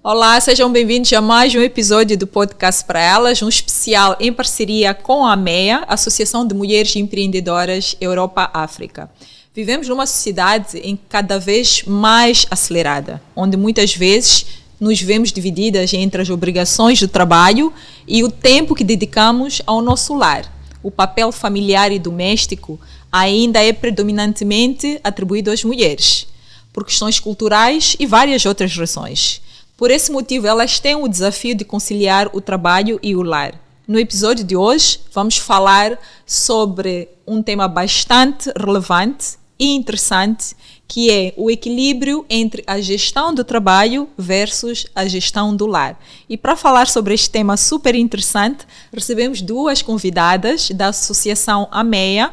Olá, sejam bem-vindos a mais um episódio do Podcast para Elas, um especial em parceria com a AMEA, Associação de Mulheres Empreendedoras Europa-África. Vivemos numa sociedade em cada vez mais acelerada, onde muitas vezes nos vemos divididas entre as obrigações do trabalho e o tempo que dedicamos ao nosso lar. O papel familiar e doméstico ainda é predominantemente atribuído às mulheres, por questões culturais e várias outras razões. Por esse motivo, elas têm o desafio de conciliar o trabalho e o lar. No episódio de hoje, vamos falar sobre um tema bastante relevante e interessante, que é o equilíbrio entre a gestão do trabalho versus a gestão do lar. E para falar sobre este tema super interessante, recebemos duas convidadas da Associação AMEA,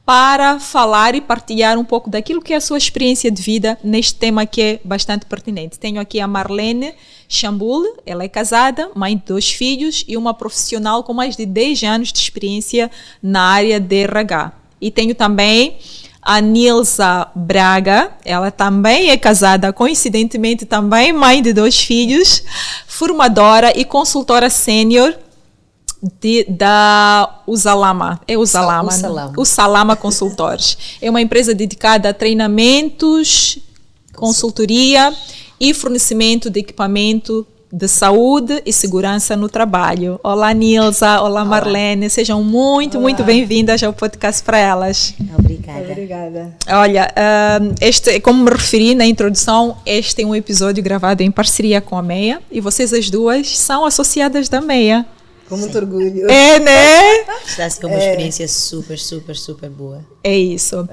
para falar e partilhar um pouco daquilo que é a sua experiência de vida neste tema que é bastante pertinente. Tenho aqui a Marlene Chambul, ela é casada, mãe de 2 filhos e uma profissional com mais de 10 anos de experiência na área de RH. E tenho também a Nilza Braga, ela também é casada, coincidentemente também mãe de 2 filhos, formadora e consultora sênior da Usalama, Usalama Consultores. É uma empresa dedicada a treinamentos, consultoria e fornecimento de equipamento de saúde e segurança no trabalho. Olá, Nilza. Olá, Marlene. Sejam muito bem-vindas ao Podcast para Elas. Obrigada. Olha, como me referi na introdução, este é um episódio gravado em parceria com a MEA e vocês as duas são associadas da MEA. Com muito orgulho. É, né? Está a ser uma experiência super boa. É isso.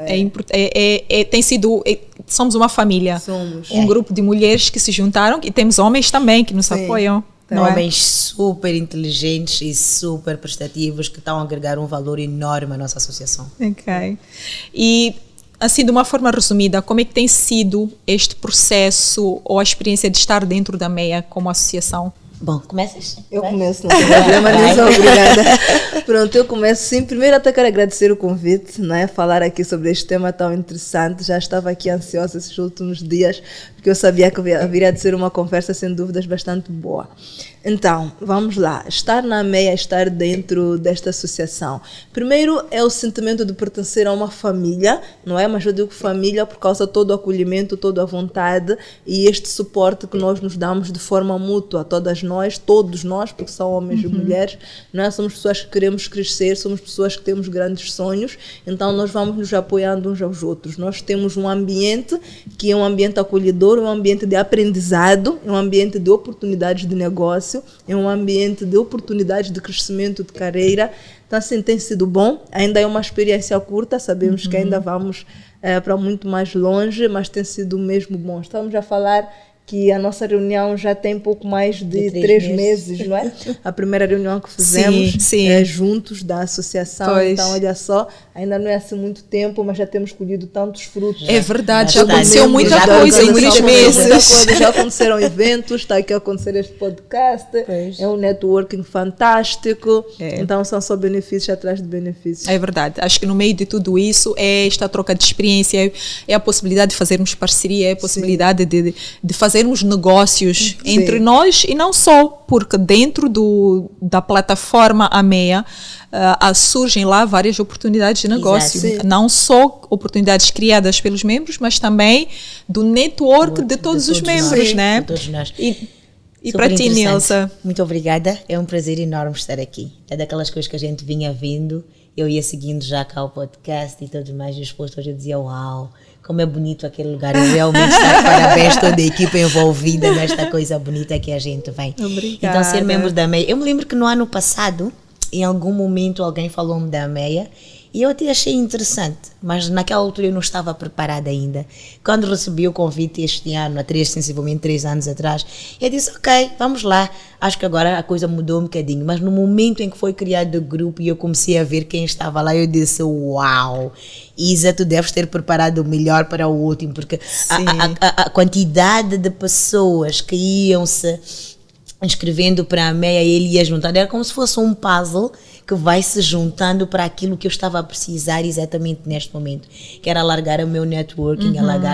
Tem sido... somos uma família. Somos. Um grupo de mulheres que se juntaram e temos homens também que nos apoiam. Homens super inteligentes e super prestativos que estão a agregar um valor enorme à nossa associação. Ok. E, assim, de uma forma resumida, como é que tem sido este processo ou a experiência de estar dentro da MEA como associação? Bom, começas? Eu começo, não tem problema, Nilza, obrigada. Pronto, eu começo sim. Primeiro até quero agradecer o convite, né? Falar aqui sobre este tema tão interessante. Já estava aqui ansiosa esses últimos dias, porque eu sabia que viria de ser uma conversa, sem dúvidas, bastante boa. Então, vamos lá. Estar na MEA, estar dentro desta associação. Primeiro é o sentimento de pertencer a uma família, não é? Mas eu digo família por causa de todo o acolhimento, toda a vontade e este suporte que nós nos damos de forma mútua, todos nós, porque são homens e mulheres, não é? Somos pessoas que queremos crescer, somos pessoas que temos grandes sonhos, então nós vamos nos apoiando uns aos outros. Nós temos um ambiente que é um ambiente acolhedor, um ambiente de aprendizado, um ambiente de oportunidades de negócio, é um ambiente de oportunidades de crescimento de carreira. Então, assim, tem sido bom. Ainda é uma experiência curta, sabemos que ainda vamos para muito mais longe, mas tem sido mesmo bom. Estamos a falar que a nossa reunião já tem pouco mais de 3 meses, não é? A primeira reunião que fizemos juntos da associação. Pois. Então, olha só, ainda não é assim muito tempo, mas já temos colhido tantos frutos. É verdade, já aconteceu muita coisa em 3 meses. Já aconteceram eventos, está aqui a acontecer este podcast, é um networking fantástico, então são só benefícios atrás de benefícios. É verdade, acho que no meio de tudo isso é esta troca de experiência, é a possibilidade de fazermos parceria, é a possibilidade de fazermos negócios entre nós e não só, porque dentro da plataforma AMEA surgem lá várias oportunidades de negócio. Não só oportunidades criadas pelos membros, mas também do network de todos os membros, né? De todos nós. E para ti, Nilza? Muito obrigada, é um prazer enorme estar aqui. É daquelas coisas que a gente vinha vindo, eu ia seguindo já cá o podcast e tudo mais, e depois hoje eu dizia, uau, como é bonito aquele lugar, eu realmente estou parabéns toda a equipe envolvida nesta coisa bonita que a gente vem. Obrigada. Então, ser membro da MEA, eu me lembro que no ano passado, em algum momento alguém falou-me da MEA e eu até achei interessante, mas naquela altura eu não estava preparada ainda. Quando recebi o convite este ano, sensivelmente 3 anos atrás, eu disse, ok, vamos lá. Acho que agora a coisa mudou um bocadinho, mas no momento em que foi criado o grupo e eu comecei a ver quem estava lá, eu disse, uau, Isa, tu deves ter preparado o melhor para o último, porque a quantidade de pessoas que iam se inscrevendo para a MEA, ele ia juntando, era como se fosse um puzzle que vai se juntando para aquilo que eu estava a precisar exatamente neste momento, que era alargar o meu networking,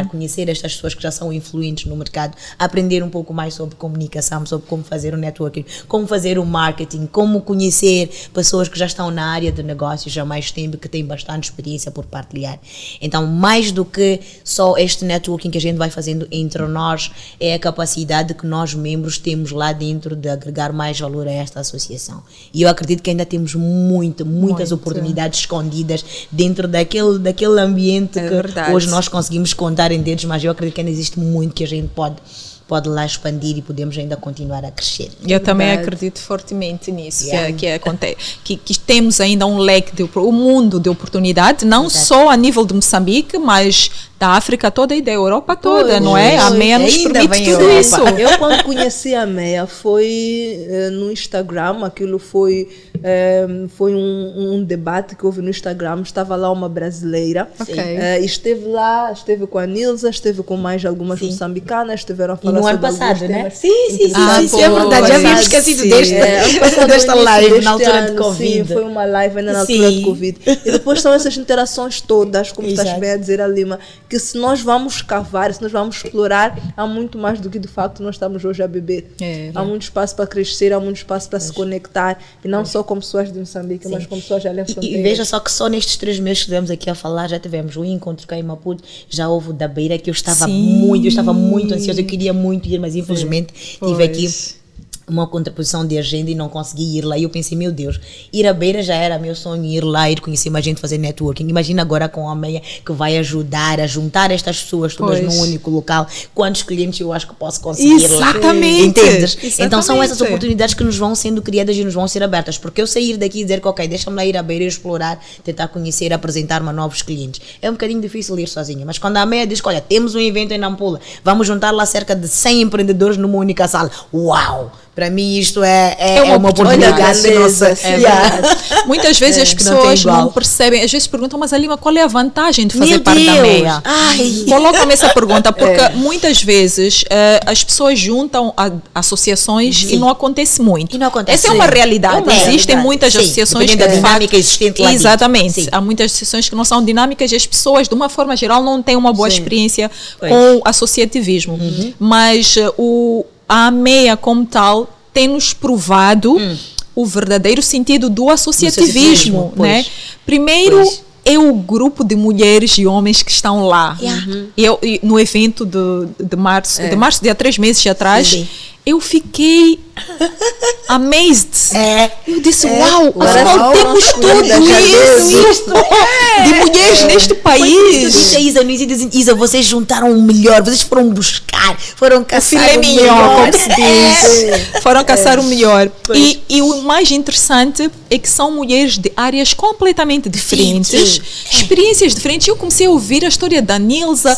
conhecer estas pessoas que já são influentes no mercado, aprender um pouco mais sobre comunicação, sobre como fazer o networking, como fazer o marketing, como conhecer pessoas que já estão na área de negócios há mais tempo, que têm bastante experiência por partilhar. Então, mais do que só este networking que a gente vai fazendo entre nós, é a capacidade que nós membros temos lá dentro de agregar mais valor a esta associação. E eu acredito que ainda temos muitas oportunidades escondidas dentro daquele ambiente que verdade. Hoje nós conseguimos contar em dedos, mas eu acredito que ainda existe muito que a gente pode lá expandir e podemos ainda continuar a crescer. Eu também acredito fortemente nisso, que temos ainda um leque, um mundo de oportunidade, não só a nível de Moçambique, mas da África toda e da Europa toda, não é? A MEA nos permite tudo isso. Eu, quando conheci a MEA, foi no Instagram, aquilo foi um debate que houve no Instagram, estava lá uma brasileira, esteve com a Nilza, esteve com mais algumas moçambicanas, estiveram a falar no ano sobre passado, né? Sim, é verdade. Já havíamos esquecido desta live na altura de Covid. Sim, foi uma live ainda na altura de Covid. E depois são essas interações todas, como estás bem a dizer, Alima, que se nós vamos cavar, se nós vamos explorar, há muito mais do que de facto nós estamos hoje a beber. Há muito espaço para crescer, há muito espaço para se conectar, e não só como pessoas de Moçambique, mas como pessoas além da fronteira. E veja só que só nestes 3 meses que estivemos aqui a falar, já tivemos um encontro cá em Maputo, já houve o da Beira, que eu estava muito ansiosa, eu queria muito ir, mas infelizmente tive aqui uma contraposição de agenda e não consegui ir lá. E eu pensei, meu Deus, ir à Beira já era meu sonho, ir lá, ir conhecer mais gente, fazer networking. Imagina agora com a MEA, que vai ajudar a juntar estas pessoas todas num único local. Quantos clientes eu acho que posso conseguir lá? Entendes? Então são essas oportunidades que nos vão sendo criadas e nos vão ser abertas. Porque eu sair daqui e dizer que ok, deixa-me lá ir à Beira e explorar, tentar conhecer, apresentar-me a novos clientes. É um bocadinho difícil ir sozinha. Mas quando a MEA diz que olha, temos um evento em Nampula, vamos juntar lá cerca de 100 empreendedores numa única sala. Uau! Para mim isto é uma oportunidade. Muitas vezes as pessoas não percebem, às vezes perguntam, mas Alima, qual é a vantagem de fazer parte da MEA? Coloca-me essa pergunta, porque muitas vezes as pessoas juntam associações e não acontece muito. Essa é uma realidade. Existem muitas associações que da dinâmica existente lá. Exatamente. Há muitas associações que não são dinâmicas e as pessoas, de uma forma geral, não têm uma boa experiência com o associativismo. Mas a MEA como tal tem-nos provado o verdadeiro sentido do associativismo, né? Primeiro é o grupo de mulheres e homens que estão lá. Eu, no evento de março, de há 3 meses atrás, eu fiquei amazed. Eu disse, uau, afinal temos tudo isso de mulheres neste país. Isa, vocês juntaram o melhor, vocês foram buscar, foram caçar o melhor, como se diz. Foram caçar o melhor. E o mais interessante é que são mulheres de áreas completamente diferentes, experiências diferentes. Eu comecei a ouvir a história da Nilza,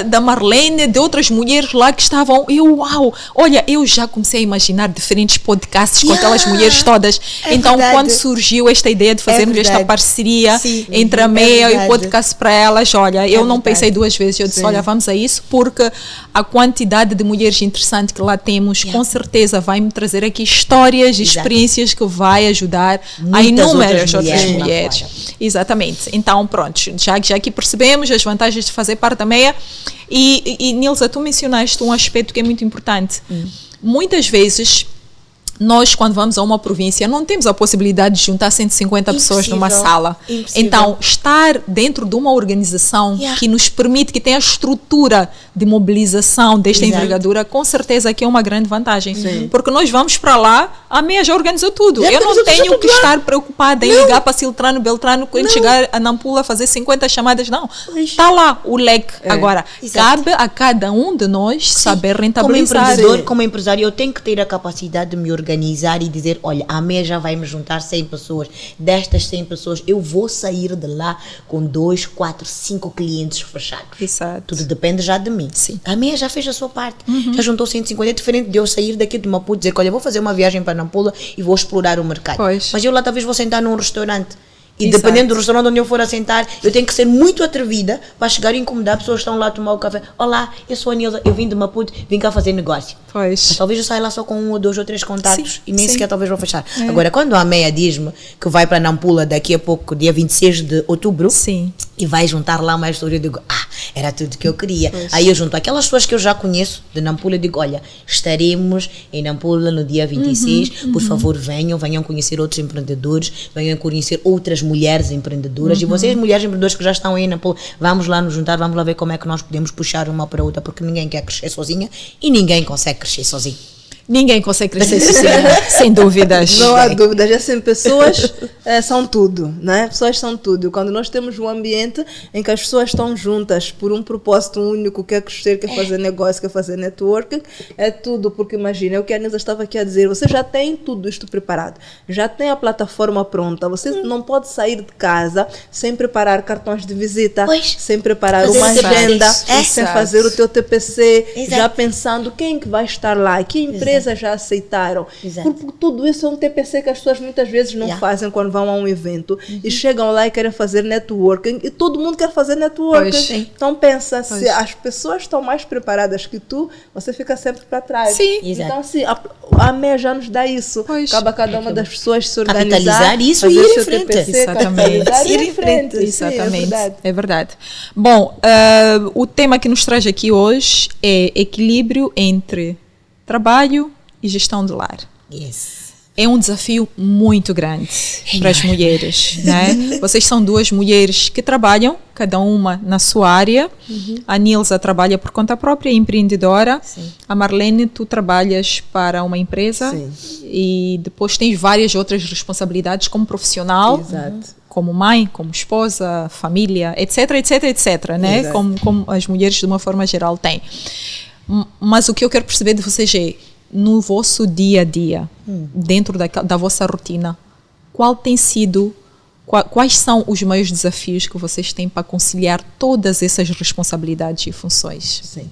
da Marlene, de outras mulheres lá que estavam. Uau! Olha, eu já comecei a imaginar diferentes podcasts com aquelas mulheres todas. Então, quando surgiu esta ideia de fazermos esta parceria entre a MEA e o podcast para elas, olha, eu não pensei 2 vezes. Eu disse, olha, vamos a isso, porque a quantidade de mulheres interessantes que lá temos, com certeza vai me trazer aqui histórias e experiências que vai ajudar a inúmeras outras mulheres. Exatamente. Então, pronto, já que percebemos as vantagens de fazer parte da MEA, e Nilza, tu mencionaste um aspecto que é muito importante. Muitas vezes, nós, quando vamos a uma província, não temos a possibilidade de juntar 150 pessoas numa sala. Então, estar dentro de uma organização que nos permite, que tem a estrutura de mobilização desta envergadura, com certeza que é uma grande vantagem. Porque nós vamos para lá, a MEA já organizou tudo. Eu não tenho que estar preocupada em ligar para Siltrano, Beltrano, quando chegar a Nampula, fazer 50 chamadas. Não. Está lá o leque. Agora, cabe a cada um de nós saber rentabilizar. Como empresário, eu tenho que ter a capacidade de me organizar e dizer, olha, a MEA já vai me juntar 100 pessoas, destas 100 pessoas eu vou sair de lá com 2, 4, 5 clientes fechados. Tudo depende já de mim. A MEA já fez a sua parte, já juntou 150, é diferente de eu sair daqui de Maputo e dizer que olha, vou fazer uma viagem para Nampula e vou explorar o mercado, mas eu lá talvez vou sentar num restaurante E Exato. dependendo do restaurante onde eu for assentar, eu tenho que ser muito atrevida para chegar e incomodar pessoas que estão lá a tomar o café. Olá, eu sou a Nilza, eu vim de Maputo, vim cá fazer negócio. Mas Pois. talvez eu saia lá só com 1 ou 2 ou 3 contactos Sim, e nem sim. sequer talvez vou fechar. Agora, quando a Meia diz-me que vai para Nampula daqui a pouco, dia 26 de outubro, Sim. e vai juntar lá mais pessoas, eu digo, era tudo que eu queria. Pois. Aí eu junto aquelas pessoas que eu já conheço de Nampula e digo, olha, estaremos em Nampula no dia 26, por favor venham conhecer outros empreendedores, venham conhecer outras mulheres empreendedoras, e vocês mulheres empreendedoras que já estão aí em Nampula, vamos lá nos juntar, vamos lá ver como é que nós podemos puxar uma para a outra, porque ninguém quer crescer sozinha e ninguém consegue crescer sozinho. Ninguém consegue crescer sozinho, sem dúvidas. Não há dúvidas, assim, pessoas são tudo, né? Pessoas são tudo. Quando nós temos um ambiente em que as pessoas estão juntas por um propósito único, quer crescer, quer fazer negócio, quer fazer networking, é tudo, porque imagina, é o que a Nilza estava aqui a dizer, você já tem tudo isto preparado, já tem a plataforma pronta, você não pode sair de casa sem preparar cartões de visita, Pois. sem preparar Fazer uma o TPC. agenda, É. sem fazer o teu TPC, Exato. já pensando quem que vai estar lá, que empresas já aceitaram. Exato. Porque tudo isso é um TPC que as pessoas muitas vezes não Yeah. fazem quando vão a um evento e chegam lá e querem fazer networking e todo mundo quer fazer networking. Pois. Sim. Então pensa, Pois. se as pessoas estão mais preparadas que tu, você fica sempre para trás. Sim. Exato. Então assim, a MEA já nos dá isso. Pois. Acaba cada uma das pessoas se organizar, Capitalizar isso fazer e ir em seu frente. TPC, Exatamente. capitalizar e ir Ir em em frente. frente. Sim, é Exatamente, verdade. é verdade. Bom, o tema que nos traz aqui hoje é equilíbrio entre trabalho e gestão de lar. Yes. É um desafio muito grande para as mulheres, né? Vocês são duas mulheres que trabalham, cada uma na sua área. A Nilza trabalha por conta própria, é empreendedora. Sim. A Marlene, tu trabalhas para uma empresa. Sim. E depois tens várias outras responsabilidades como profissional. Exato. Como mãe, como esposa, família, etc, etc, etc, né? Exato. Como as mulheres de uma forma geral têm. Mas o que eu quero perceber de vocês é, no vosso dia a dia, dentro da vossa rotina, qual tem sido, quais são os maiores desafios que vocês têm para conciliar todas essas responsabilidades e funções? Sim.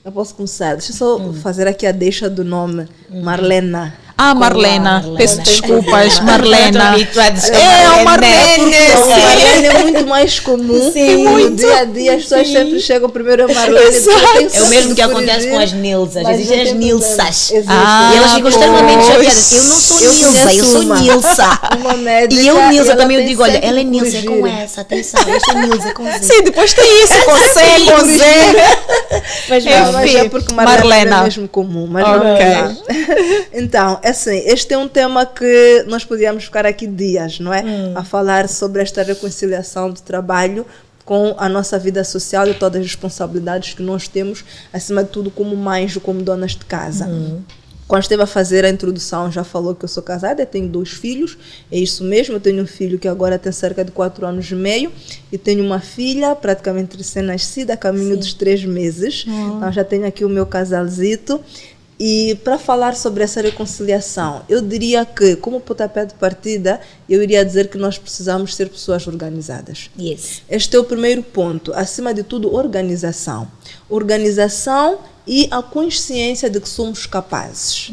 Eu posso começar. Deixa eu só fazer aqui a deixa do nome. Marlena. Marlena, Marlena. peço desculpas, Estou Marlena. habituada a ser É, a Marlene, Então, sim. Marlene é muito mais comum. Sim, no muito. dia a dia as pessoas sempre chegam primeiro a Marlene. Exato. depois tem É o mesmo que sempre acontece com as Nilzas. mas Existem não as tem Nilsas. problema. Existe. E elas ficam pois. extremamente chateadas. Eu não sou Eu Nilza, eu conheço sou uma. Nilsa. Uma médica, E eu, e Nilza, ela também eu tem digo, olha, sempre ela é que Nilza, é com corrigir. essa, atenção, eu sou Nilza com Z. Sim, depois tem isso, com C, com Z. Mas Não, mas Enfim, é porque Marlena Marlena. é mesmo comum, mas Ok. vamos lá. Então, assim, este é um tema que nós podíamos ficar aqui dias, não é? A falar sobre esta reconciliação do trabalho com a nossa vida social e todas as responsabilidades que nós temos, acima de tudo, como mães ou como donas de casa. Quando esteve a fazer a introdução, já falou que eu sou casada, eu tenho 2 filhos, é isso mesmo, eu tenho um filho que agora tem cerca de 4 anos e meio e tenho uma filha praticamente recém-nascida, a caminho dos 3 meses, então já tenho aqui o meu casalzito. E para falar sobre essa reconciliação, eu diria que, como pontapé de partida, eu iria dizer que nós precisamos ser pessoas organizadas. Yes. Este é o primeiro ponto. Acima de tudo, organização. Organização e a consciência de que somos capazes.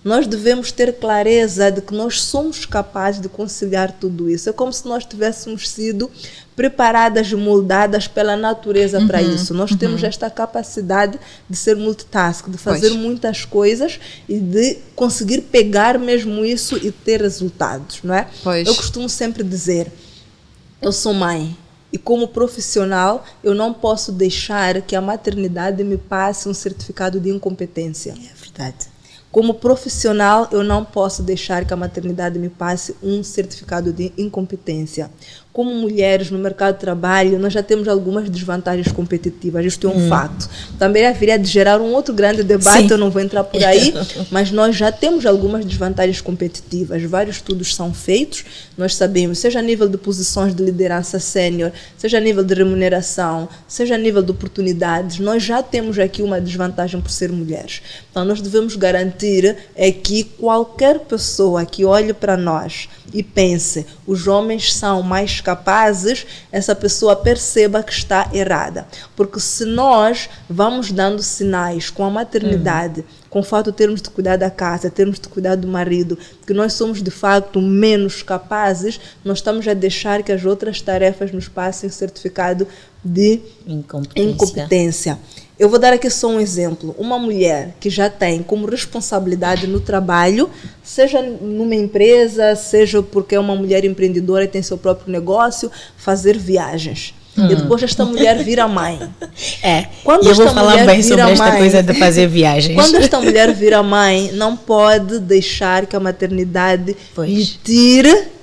Nós devemos ter clareza de que nós somos capazes de conciliar tudo isso. É como se nós tivéssemos sido preparadas e moldadas pela natureza para isso. Nós temos esta capacidade de ser multitask, de fazer Pois. muitas coisas e de conseguir pegar mesmo isso e ter resultados, não é? Pois. Eu costumo sempre dizer, eu sou mãe e como profissional eu não posso deixar que a maternidade me passe um certificado de incompetência. É verdade. Como profissional, eu não posso deixar que a maternidade me passe um certificado de incompetência. Como mulheres no mercado de trabalho, nós já temos algumas desvantagens competitivas, isto é um fato. Também haveria de gerar um outro grande debate, Sim. eu não vou entrar por aí, mas nós já temos algumas desvantagens competitivas. Vários estudos são feitos, nós sabemos, seja a nível de posições de liderança sénior, seja a nível de remuneração, seja a nível de oportunidades, nós já temos aqui uma desvantagem por ser mulheres. Então, nós devemos garantir que qualquer pessoa que olhe para nós e pense, os homens são mais capazes, essa pessoa perceba que está errada. Porque se nós vamos dando sinais com a maternidade, com o fato de termos de cuidar da casa, termos de cuidar do marido, que nós somos de facto menos capazes, nós estamos a deixar que as outras tarefas nos passem certificado de incompetência. Eu vou dar aqui só um exemplo. Uma mulher que já tem como responsabilidade no trabalho, seja numa empresa, seja porque é uma mulher empreendedora e tem seu próprio negócio, fazer viagens. E depois esta mulher vira mãe. Quando eu vou falar bem sobre esta coisa de fazer viagens. Quando esta mulher vira mãe, não pode deixar que a maternidade lhe tire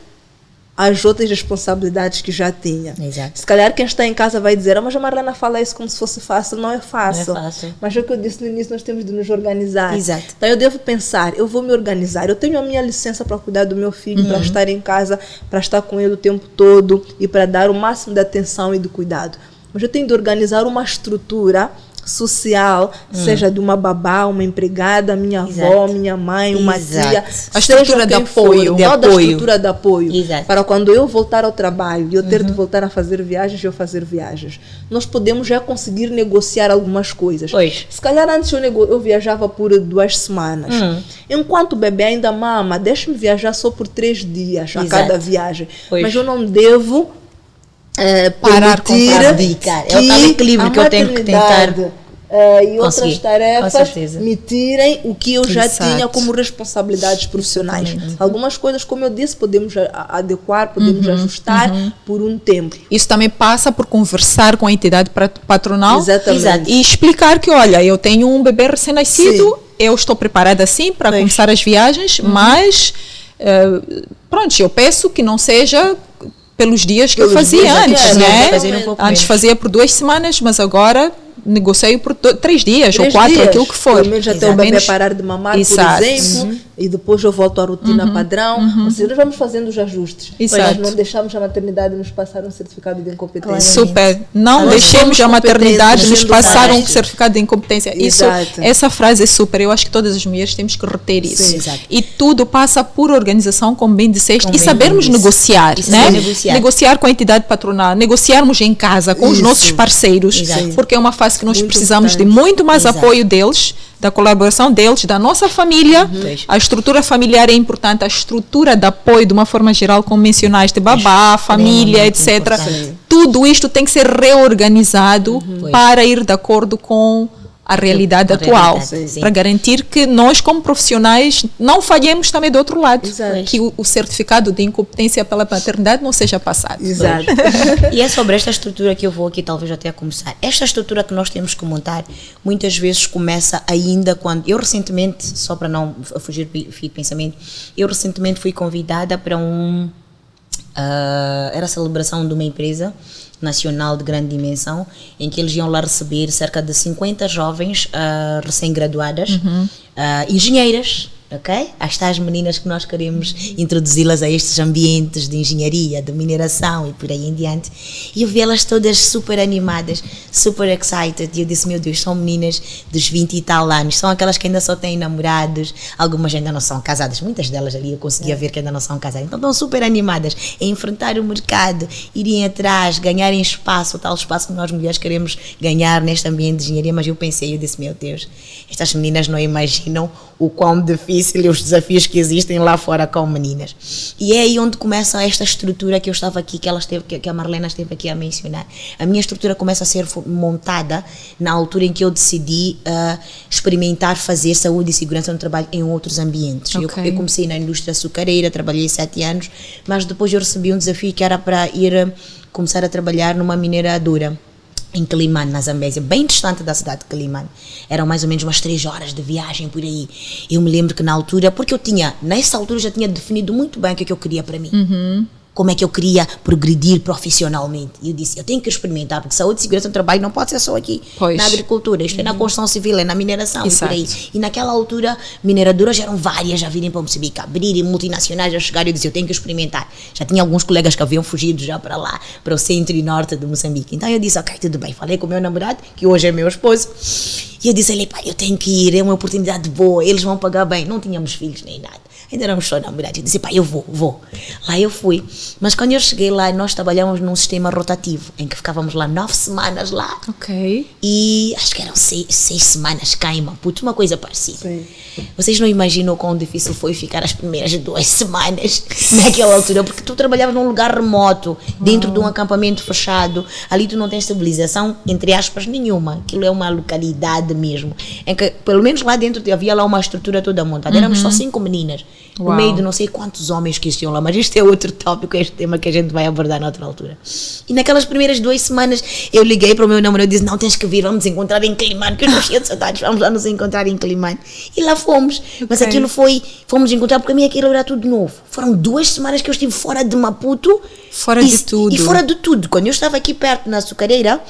as outras responsabilidades que já tinha. Exato. Se calhar quem está em casa vai dizer, mas a Marlena fala isso como se fosse fácil. Não é fácil. Não é fácil. Mas é o que eu disse no início, nós temos de nos organizar. Exato. Então eu devo pensar, eu vou me organizar. Eu tenho a minha licença para cuidar do meu filho, para estar em casa, para estar com ele o tempo todo e para dar o máximo de atenção e de cuidado. Mas eu tenho de organizar uma estrutura social, seja de uma babá, uma empregada, minha avó, minha mãe, uma tia, a estrutura de apoio, toda a estrutura de apoio, Exato. para quando eu voltar ao trabalho e eu ter de voltar a fazer viagens, eu fazer viagens. Nós podemos já conseguir negociar algumas coisas. Pois. Se calhar antes eu viajava por 2 semanas. Enquanto o bebê ainda mama, deixe-me viajar só por 3 dias a cada viagem. Pois. Mas eu não devo parar com abdicar. É o tal equilíbrio que eu tenho que tentar e outras tarefas me tirem o que eu já tinha como responsabilidades profissionais. Algumas coisas, como eu disse, podemos adequar, podemos ajustar por um tempo. Isso também passa por conversar com a entidade patronal. Exatamente. E explicar que, olha, eu tenho um bebê recém-nascido, eu estou preparada sim para começar as viagens, mas pronto, eu peço que não seja pelos dias que eu fazia antes, né? Antes fazia por 2 semanas, mas agora negocio por 3 dias ou 4, aquilo que for. Pelo menos até o bebê parar de mamar, por exemplo, e depois eu volto à rotina padrão. Ou seja, nós vamos fazendo os ajustes. Mas não deixamos a maternidade nos passar um certificado de incompetência. Super. Não deixemos a maternidade nos passar um certificado de incompetência. Isso, essa frase é super. Eu acho que todas as mulheres temos que reter isso. Sim, e tudo passa por organização, como bem disseste, e sabermos negociar, né? Negociar com a entidade patronal, negociarmos em casa com os nossos parceiros, porque é uma fase que nós precisamos de muito mais apoio deles, da colaboração deles, da nossa família. A estrutura familiar é importante, a estrutura de apoio de uma forma geral, como mencionaste, babá, família, etc. Tudo isto tem que ser reorganizado para ir de acordo com a realidade atual, para garantir que nós, como profissionais, não falhemos também do outro lado, que o certificado de incompetência pela maternidade não seja passado. Exato. E é sobre esta estrutura que eu vou aqui talvez até a começar. Esta estrutura que nós temos que montar, muitas vezes começa ainda quando... Eu recentemente, só para não fugir do fio de pensamento, eu recentemente fui convidada para era a celebração de uma empresa nacional de grande dimensão, em que eles iam lá receber cerca de 50 jovens recém-graduadas, engenheiras, ok? As tais meninas que nós queremos introduzi-las a estes ambientes de engenharia, de mineração e por aí em diante. E eu vi elas todas super animadas, super excited, e eu disse, meu Deus, são meninas dos 20 e tal anos, são aquelas que ainda só têm namorados, algumas ainda não são casadas, muitas delas ali eu conseguia ver que ainda não são casadas, então estão super animadas a enfrentar o mercado, irem atrás, ganharem espaço, o tal espaço que nós mulheres queremos ganhar neste ambiente de engenharia. Mas eu pensei, eu disse, meu Deus, estas meninas não imaginam o quão difícil e os desafios que existem lá fora com meninas. E é aí onde começa esta estrutura que eu estava aqui, que a Marlena esteve aqui a mencionar. A minha estrutura começa a ser montada na altura em que eu decidi experimentar fazer saúde e segurança no trabalho em outros ambientes. Eu comecei na indústria açucareira, trabalhei 7 anos, mas depois eu recebi um desafio que era para começar a trabalhar numa mineradora em Quelimane, na Zambésia, bem distante da cidade de Quelimane. Eram mais ou menos umas 3 horas de viagem por aí. Eu me lembro que na altura, porque nessa altura eu já tinha definido muito bem o que eu queria para mim. Como é que eu queria progredir profissionalmente. E eu disse, eu tenho que experimentar, porque saúde e segurança do trabalho não pode ser só aqui, na agricultura, isto é na construção civil, é na mineração, e por aí. E naquela altura, mineradoras eram várias já virem para Moçambique, abrirem, multinacionais a chegar, e eu disse, eu tenho que experimentar. Já tinha alguns colegas que haviam fugido já para lá, para o centro e norte de Moçambique. Então eu disse, ok, tudo bem, falei com o meu namorado, que hoje é meu esposo, e eu disse, pai, eu tenho que ir, é uma oportunidade boa, eles vão pagar bem. Não tínhamos filhos nem nada. Ainda éramos só namorados. Eu disse, pá, eu vou. Lá eu fui. Mas quando eu cheguei lá, nós trabalhávamos num sistema rotativo, em que ficávamos lá 9 semanas lá. Ok. E acho que eram 6 semanas cá em Maputo, uma coisa parecida. Sim. Vocês não imaginam quão difícil foi ficar as primeiras 2 semanas naquela altura, porque tu trabalhavas num lugar remoto, dentro de um acampamento fechado. Ali tu não tens civilização, entre aspas, nenhuma. Aquilo é uma localidade mesmo, em que pelo menos lá dentro havia lá uma estrutura toda montada. Éramos só 5 meninas, no Uau. meio de não sei quantos homens que existiam lá, mas este é outro tópico, este tema que a gente vai abordar noutra altura. E naquelas primeiras 2 semanas eu liguei para o meu namorado e disse, não, tens que vir, vamos nos encontrar em Climane, que eu estou cheia de saudades, vamos lá nos encontrar em Climane. E lá fomos, mas aquilo fomos encontrar, porque a mim aquilo era tudo novo. Foram 2 semanas que eu estive fora de Maputo. Fora de tudo. E fora de tudo. Quando eu estava aqui perto na açucareira,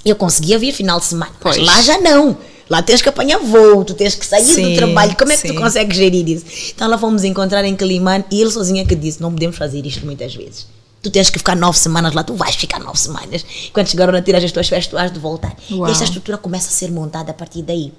eu conseguia vir final de semana, mas Pois. lá já não. Lá tens que apanhar voo, tu tens que sair Sim, do trabalho. Como é que sim. tu consegues gerir isso? Então lá fomos encontrar em Climane e ele sozinho é que disse, não podemos fazer isto muitas vezes. Tu tens que ficar 9 semanas lá, tu vais ficar 9 semanas. Quando chegaram a tirar as tuas férias, tu has de voltar. Uau. E esta estrutura começa a ser montada a partir daí.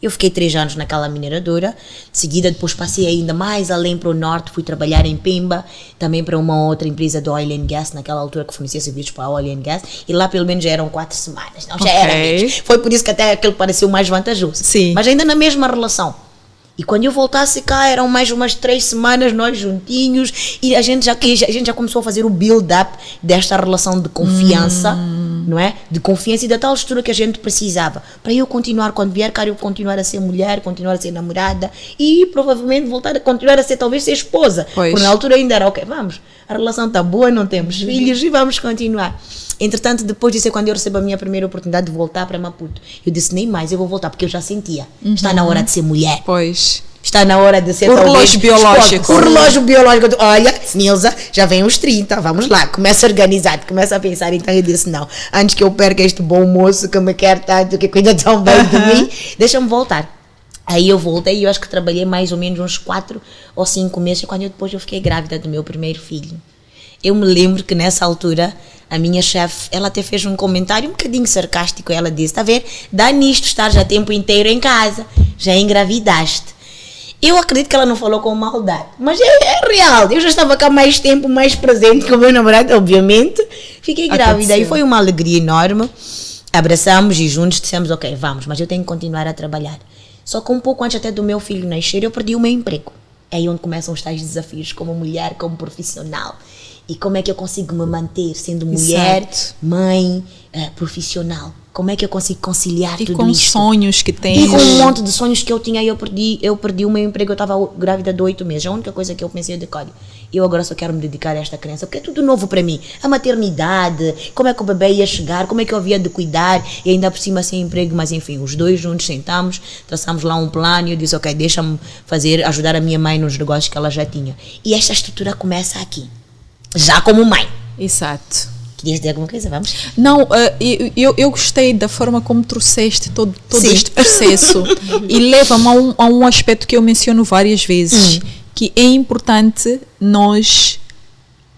Eu fiquei 3 anos naquela mineradora, de seguida depois passei ainda mais além para o norte, fui trabalhar em Pemba, também para uma outra empresa de oil and gas, naquela altura que fornecia serviços para oil and gas, e lá pelo menos já eram 4 semanas, não, já era menos. Foi por isso que até aquele pareceu mais vantajoso. Sim. Mas ainda na mesma relação. E quando eu voltasse cá, eram mais umas 3 semanas, nós juntinhos, e a gente já começou a fazer o build-up desta relação de confiança, não é? De confiança e da tal estrutura que a gente precisava. Para eu continuar, quando vier cá, eu continuar a ser mulher, continuar a ser namorada, e provavelmente voltar a continuar a ser, talvez, ser esposa. Pois. Porque na altura ainda era, ok, vamos, a relação está boa, não temos filhos, e vamos continuar. Entretanto, depois disso é quando eu recebo a minha primeira oportunidade de voltar para Maputo. Eu disse, nem mais, eu vou voltar, porque eu já sentia. Está na hora de ser mulher. Pois. Está na hora de ser O talvez, relógio biológico. esposa. O relógio biológico. Olha, Nilza, já vem os 30, vamos lá. Começa a organizar, começa a pensar. Então eu disse, não, antes que eu perca este bom moço que me quer tanto, que cuida tão bem de mim, deixa-me voltar. Aí eu voltei e eu acho que trabalhei mais ou menos uns 4 ou 5 meses, quando depois eu fiquei grávida do meu primeiro filho. Eu me lembro que nessa altura a minha chefe, ela até fez um comentário um bocadinho sarcástico. Ela disse, está a ver, dá nisto, estar já tempo inteiro em casa, já engravidaste. Eu acredito que ela não falou com maldade, mas é real. Eu já estava cá mais tempo, mais presente com o meu namorado, obviamente. Fiquei grávida Aconteceu. e foi uma alegria enorme. Abraçamos e juntos dissemos, ok, vamos, mas eu tenho que continuar a trabalhar. Só que um pouco antes até do meu filho nascer, eu perdi o meu emprego. É aí onde começam os tais desafios como mulher, como profissional. E como é que eu consigo me manter sendo mulher, Exato. mãe, profissional? Como é que eu consigo conciliar E tudo com isto? sonhos que tens. E com um monte de sonhos que eu tinha, eu perdi o meu emprego. Eu estava grávida de 8 meses. A única coisa que eu pensei, eu disse, olha, eu agora só quero me dedicar a esta criança, porque é tudo novo para mim. A maternidade, como é que o bebê ia chegar, como é que eu havia de cuidar, e ainda por cima sem emprego. Mas enfim, os dois juntos sentamos, traçamos lá um plano e eu disse, ok, deixa-me ajudar a minha mãe nos negócios que ela já tinha. E esta estrutura começa aqui, já como mãe. Exato. Querias dizer alguma coisa? Vamos? Não, eu gostei da forma como trouxeste todo Sim. este processo e leva-me a um aspecto que eu menciono várias vezes, que é importante nós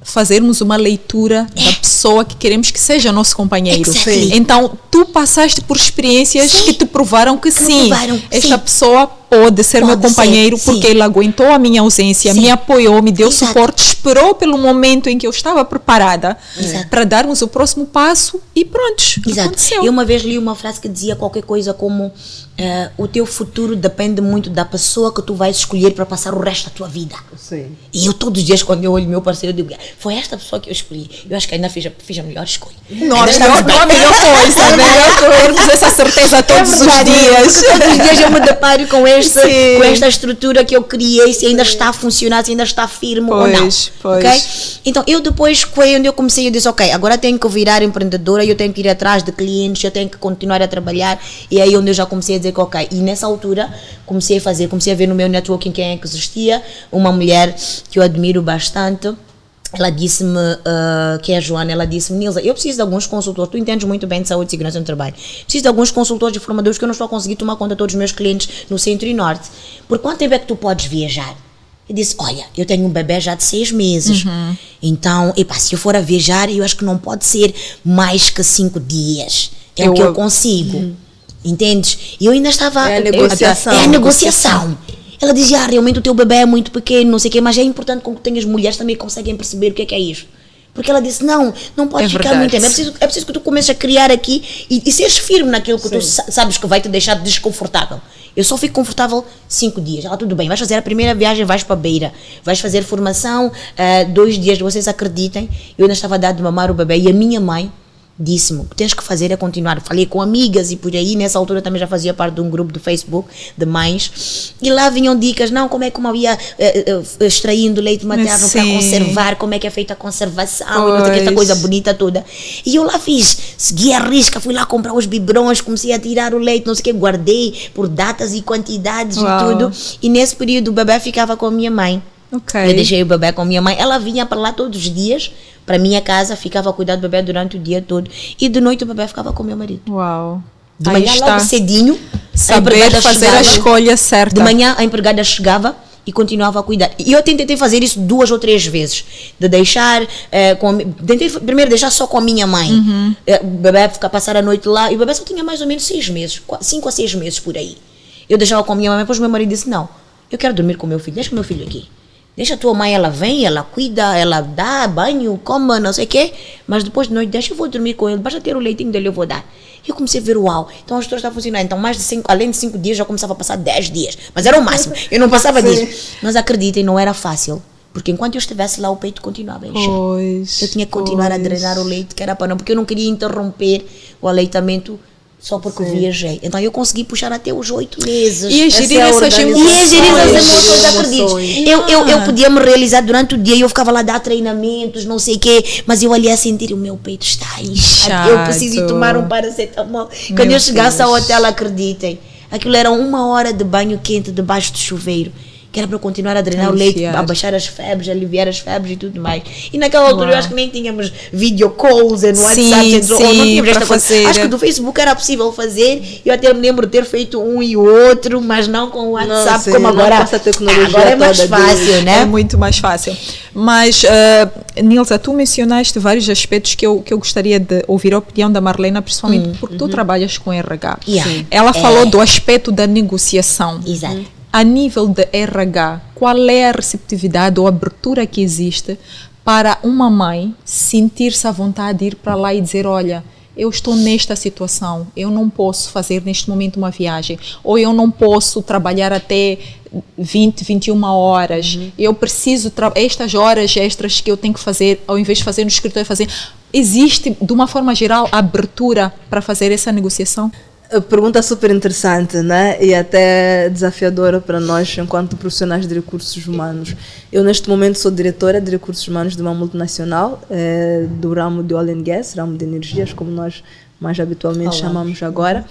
fazermos uma leitura da pessoa que queremos que seja nosso companheiro. Exactly. Então, tu passaste por experiências Sim. que te provaram que sim, provaram, esta sim. pessoa pode ser meu Pode ser, companheiro sim. porque ele aguentou a minha ausência, Sim. me apoiou, me deu Exato. suporte, esperou pelo momento em que eu estava preparada Exato. para darmos o próximo passo e pronto, Exato. aconteceu. Eu uma vez li uma frase que dizia qualquer coisa como o teu futuro depende muito da pessoa que tu vais escolher para passar o resto da tua vida. Sim. E eu todos os dias quando eu olho meu parceiro eu digo, foi esta pessoa que eu escolhi. Eu acho que ainda fiz a melhor escolha. Não, Ainda não estamos bem. a melhor coisa, né? Termos essa certeza todos os Verdade, dias. porque todos os dias eu me deparo com esta Sim. estrutura que eu criei, se ainda está a funcionar, se ainda está firme ou não. Pois. Ok? Então, eu depois, foi onde eu comecei, eu disse, ok, agora tenho que virar empreendedora, eu tenho que ir atrás de clientes, eu tenho que continuar a trabalhar, e aí onde eu já comecei a dizer que ok, e nessa altura comecei a ver no meu networking quem é que existia, uma mulher que eu admiro bastante. Ela disse-me, que é a Joana, ela disse-me, Nilza, eu preciso de alguns consultores, tu entendes muito bem de saúde e segurança no trabalho, preciso de alguns consultores e formadores que eu não estou a conseguir tomar conta de todos os meus clientes no centro e norte. Por quanto tempo é que tu podes viajar? Eu disse, olha, eu tenho um bebê já de 6 meses, então, se eu for a viajar, eu acho que não pode ser mais que 5 dias, é o que eu consigo, entendes? E eu ainda estava... É a negociação. É a negociação. Ela dizia, realmente o teu bebê é muito pequeno, não sei o quê, mas é importante que tenhas mulheres também que conseguem perceber o que é isso. Porque ela disse, não pode ficar muito tempo, é preciso que tu comeces a criar aqui e seres firme naquilo que tu sabes que vai te deixar desconfortável. Eu só fico confortável 5 dias. Ela, tudo bem, vais fazer a primeira viagem, vais para a Beira, vais fazer formação, 2 dias, vocês acreditem, eu ainda estava a dar de mamar o bebê e a minha mãe disse-me, o que tens que fazer é continuar. Falei com amigas e por aí, nessa altura também já fazia parte de um grupo do Facebook de mães, e lá vinham dicas, como é como havia extraindo leite materno para conservar, como é que é feita a conservação, e não sei esta coisa bonita toda. E eu lá segui a risca, fui lá comprar os biberões, comecei a tirar o leite, não sei o que, guardei por datas e quantidades e tudo. E nesse período o bebê ficava com a minha mãe. Eu deixei o bebê com a minha mãe, ela vinha para lá todos os dias, para a minha casa, ficava a cuidar do bebê durante o dia todo, e de noite o bebê ficava com o meu marido. Uau! De manhã, logo cedinho, saber fazer a escolha certa. De manhã a empregada chegava e continuava a cuidar. E eu tentei fazer isso 2 ou 3 vezes, de deixar, tentei primeiro deixar só com a minha mãe, o bebê ficar passar a noite lá, e o bebê só tinha mais ou menos 6 meses, 5 a 6 meses por aí. Eu deixava com a minha mãe, depois o meu marido disse, não, eu quero dormir com o meu filho, deixa o meu filho aqui. Deixa a tua mãe, ela vem, ela cuida, ela dá banho, come, não sei o quê, mas depois de noite, deixa eu vou dormir com ele, basta ter o leitinho dele, eu vou dar. E eu comecei a ver, uau, então as histórias estavam funcionando, então além de 5 dias, já começava a passar 10 dias, mas era o máximo, eu não passava disso. Mas acreditem, não era fácil, porque enquanto eu estivesse lá, o peito continuava a encher. Eu tinha que continuar a drenar o leite, que era para não, porque eu não queria interromper o aleitamento só porque viajei. Então eu consegui puxar até os 8 meses. E a gerir essas emoções. Acredito. Eu podia me realizar durante o dia e eu ficava lá a dar treinamentos, não sei o quê, mas eu ali a sentir o meu peito está inchado. Eu preciso tomar um paracetamol. Quando eu chegasse ao hotel, acreditem, aquilo era 1 hora de banho quente debaixo do chuveiro, que era para continuar a drenar o leite, abaixar as febres, aliviar as febres e tudo mais. E naquela altura eu acho que nem tínhamos video calls no WhatsApp, ou não tínhamos esta coisa. Acho que do Facebook era possível fazer, eu até me lembro de ter feito um e outro, mas não com o WhatsApp, como agora. Agora é mais fácil, né? É muito mais fácil. Mas, Nilza, tu mencionaste vários aspectos que eu gostaria de ouvir a opinião da Marlena, principalmente porque tu trabalhas com RH. Ela falou do aspecto da negociação. Exato. A nível de RH, qual é a receptividade ou abertura que existe para uma mãe sentir-se à vontade de ir para lá e dizer, olha, eu estou nesta situação, eu não posso fazer neste momento uma viagem, ou eu não posso trabalhar até 20, 21 horas, eu preciso, estas horas extras que eu tenho que fazer, ao invés de fazer no escritório, fazer. Existe, de uma forma geral, abertura para fazer essa negociação? Pergunta super interessante, né? E até desafiadora para nós enquanto profissionais de recursos humanos. Eu neste momento sou diretora de recursos humanos de uma multinacional do ramo de oil and gas, ramo de energias, como nós mais habitualmente chamamos agora.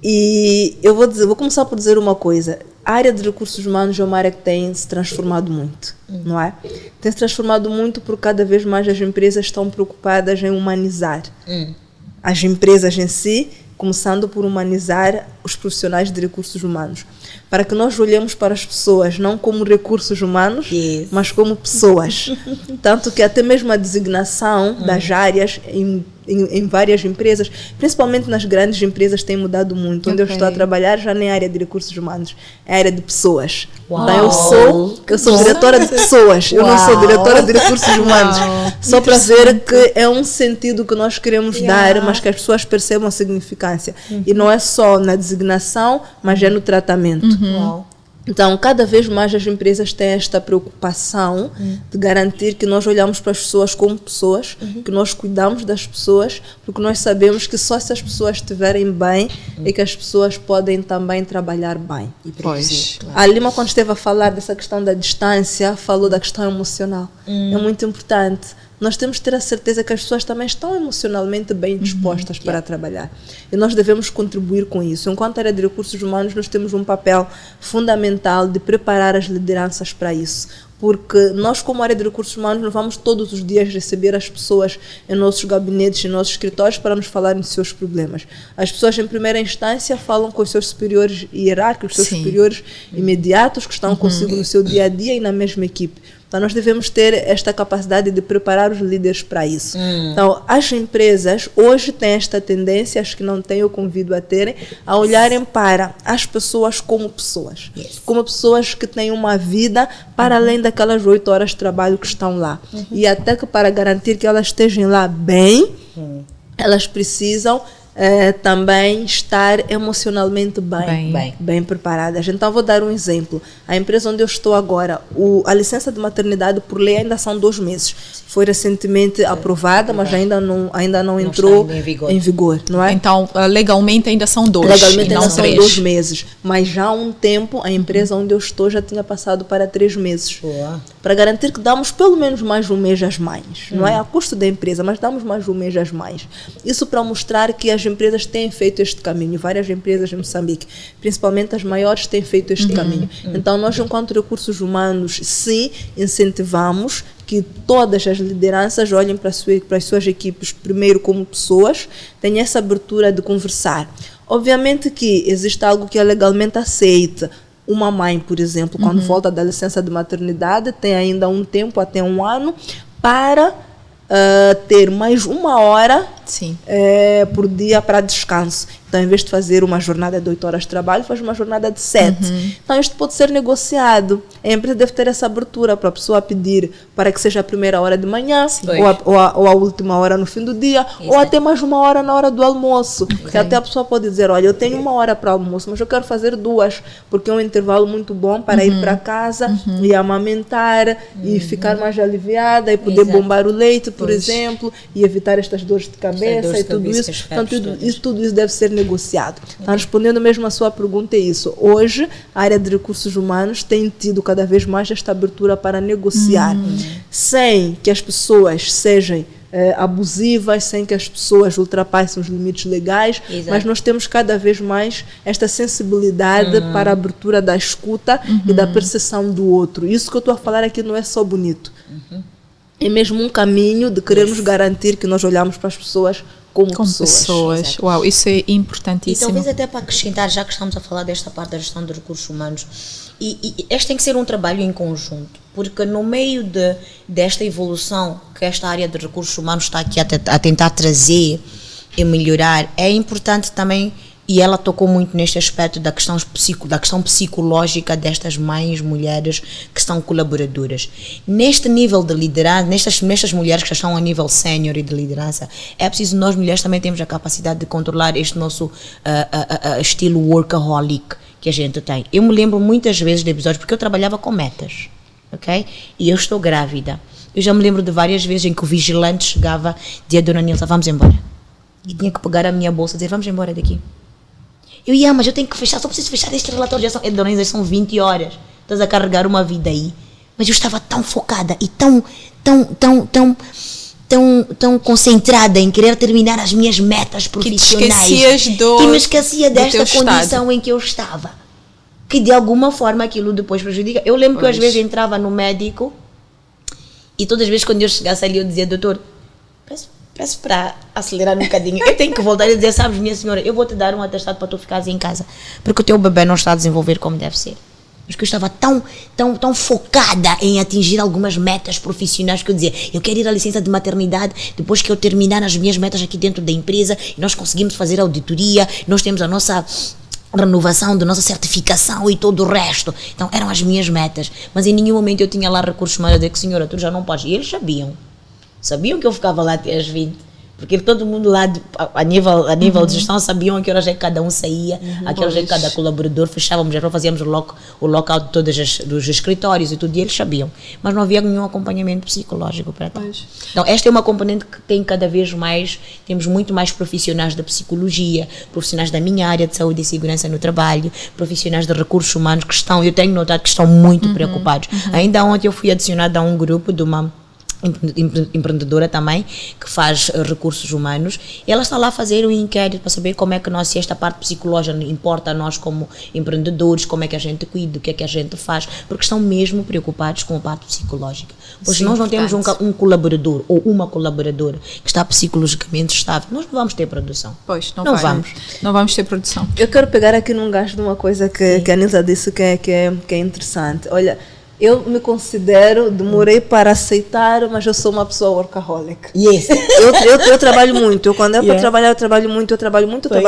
E eu vou começar por dizer uma coisa. A área de recursos humanos é uma área que tem se transformado muito, não é? Tem se transformado muito porque cada vez mais as empresas estão preocupadas em humanizar as empresas em si, começando por humanizar os profissionais de recursos humanos, para que nós olhemos para as pessoas não como recursos humanos, mas como pessoas. Tanto que até mesmo a designação das áreas em várias empresas, principalmente nas grandes empresas, tem mudado muito. Onde eu estou a trabalhar já nem é área de recursos humanos, é área de pessoas. Então eu sou diretora de pessoas, eu não sou diretora de recursos humanos. Só para ver que é um sentido que nós queremos dar, mas que as pessoas percebam a significância. E não é só na designação, mas é no tratamento. Então, cada vez mais as empresas têm esta preocupação de garantir que nós olhamos para as pessoas como pessoas, que nós cuidamos das pessoas, porque nós sabemos que só se as pessoas estiverem bem é que as pessoas podem também trabalhar bem. A Lima, quando esteve a falar dessa questão da distância, falou da questão emocional. É muito importante. Nós temos que ter a certeza que as pessoas também estão emocionalmente bem dispostas para trabalhar. E nós devemos contribuir com isso. Enquanto área de recursos humanos, nós temos um papel fundamental de preparar as lideranças para isso. Porque nós, como área de recursos humanos, não vamos todos os dias receber as pessoas em nossos gabinetes, em nossos escritórios, para nos falarem dos seus problemas. As pessoas, em primeira instância, falam com os seus superiores hierárquicos, os seus superiores imediatos, que estão consigo no seu dia a dia e na mesma equipe. Então, nós devemos ter esta capacidade de preparar os líderes para isso. Então, as empresas hoje têm esta tendência, acho que não têm, eu convido a terem, a olharem para as pessoas como pessoas. Como pessoas que têm uma vida para além daquelas 8 horas de trabalho que estão lá. E até que para garantir que elas estejam lá bem, elas precisam também estar emocionalmente bem preparadas. Então, vou dar um exemplo. A empresa onde eu estou agora, a licença de maternidade, por lei, ainda são 2 meses. Foi recentemente aprovada, mas ainda não entrou em vigor. Não é? Então, legalmente ainda são 2. Legalmente ainda são 2 meses. Mas já há um tempo, a empresa onde eu estou já tinha passado para 3 meses. Para garantir que damos pelo menos mais um mês às mães. Não é a custo da empresa, mas damos mais um mês às mães. Isso para mostrar que as empresas têm feito este caminho. Várias empresas em Moçambique, principalmente as maiores, têm feito este caminho. Então, nós, enquanto recursos humanos, sim, incentivamos que todas as lideranças olhem para as suas equipes primeiro como pessoas, tenham essa abertura de conversar. Obviamente que existe algo que é legalmente aceito. Uma mãe, por exemplo, quando volta da licença de maternidade, tem ainda um tempo, até 1 ano, para ter mais 1 hora por dia para descanso. Então, em vez de fazer uma jornada de 8 horas de trabalho, faz uma jornada de 7. Então, isto pode ser negociado. A empresa deve ter essa abertura para a pessoa pedir para que seja a primeira hora de manhã, ou a última hora no fim do dia, ou até mais 1 hora na hora do almoço. Que até a pessoa pode dizer, olha, eu tenho 1 hora para o almoço, mas eu quero fazer 2, porque é um intervalo muito bom para ir para casa e amamentar e ficar mais aliviada e poder bombar o leite, por exemplo, e evitar estas dores de cabeça e tudo isso. Então, tudo isso deve ser negociado. Então, respondendo mesmo a sua pergunta, é isso. Hoje, a área de recursos humanos tem tido cada vez mais esta abertura para negociar, sem que as pessoas sejam abusivas, sem que as pessoas ultrapassem os limites legais, mas nós temos cada vez mais esta sensibilidade para a abertura da escuta e da percepção do outro. Isso que eu estou a falar aqui não é só bonito. É mesmo um caminho de querermos garantir que nós olhamos para as pessoas como pessoas. Uau, isso é importantíssimo. E talvez até para acrescentar, já que estamos a falar desta parte da gestão de recursos humanos, e este tem que ser um trabalho em conjunto, porque no meio desta evolução que esta área de recursos humanos está aqui a tentar trazer e melhorar, é importante também, e ela tocou muito neste aspecto da questão psicológica destas mães, mulheres que são colaboradoras. Neste nível de liderança, nestas mulheres que já estão a nível sénior e de liderança, é preciso nós mulheres também temos a capacidade de controlar este nosso estilo workaholic que a gente tem. Eu me lembro muitas vezes de episódios, porque eu trabalhava com metas, ok? E eu estou grávida. Eu já me lembro de várias vezes em que o vigilante chegava e dizia, Dona Nilsa, vamos embora. E tinha que pegar a minha bolsa e dizer, vamos embora daqui. Eu ia, mas eu tenho que fechar, só preciso fechar este relatório, já são 20 horas, estás a carregar uma vida aí. Mas eu estava tão focada e tão concentrada em querer terminar as minhas metas profissionais, que me esquecia desta condição em que eu estava. Que de alguma forma aquilo depois prejudica. Eu lembro que eu às vezes entrava no médico e todas as vezes quando eu chegasse ali eu dizia, doutor, peço para acelerar um bocadinho. Eu tenho que voltar e dizer, sabes, minha senhora, eu vou te dar um atestado para tu ficares em casa, porque o teu bebê não está a desenvolver como deve ser. Mas que eu estava tão focada em atingir algumas metas profissionais que eu dizia, eu quero ir à licença de maternidade depois que eu terminar as minhas metas aqui dentro da empresa e nós conseguimos fazer auditoria, nós temos a nossa renovação da nossa certificação e todo o resto. Então eram as minhas metas, mas em nenhum momento eu tinha lá recursos humanos a dizer que, senhora, tu já não podes. E eles sabiam que eu ficava lá até às 20, porque todo mundo lá a nível de gestão sabiam a que horas é que cada um saía, a que horas é que cada colaborador fechávamos, fazíamos o local de todos os escritórios e tudo, e eles sabiam, mas não havia nenhum acompanhamento psicológico para tal. Então esta é uma componente que tem cada vez mais, temos muito mais profissionais da psicologia, profissionais da minha área de saúde e segurança no trabalho, profissionais de recursos humanos que estão, eu tenho notado que estão muito preocupados. Ainda ontem eu fui adicionada a um grupo de uma empreendedora também, que faz recursos humanos, e ela está lá a fazer um inquérito para saber como é que se esta parte psicológica importa a nós como empreendedores, como é que a gente cuida, o que é que a gente faz, porque estão mesmo preocupados com a parte psicológica. Pois nós não temos um colaborador ou uma colaboradora que está psicologicamente estável, nós não vamos ter produção. Pois, não vamos ter produção. Eu quero pegar aqui num gancho de uma coisa que a Nilsa disse que é interessante. Olha, Eu me considero, demorei para aceitar, mas eu sou uma pessoa workaholic. Yes. Eu trabalho muito. Quando é para trabalhar, eu trabalho muito, eu trabalho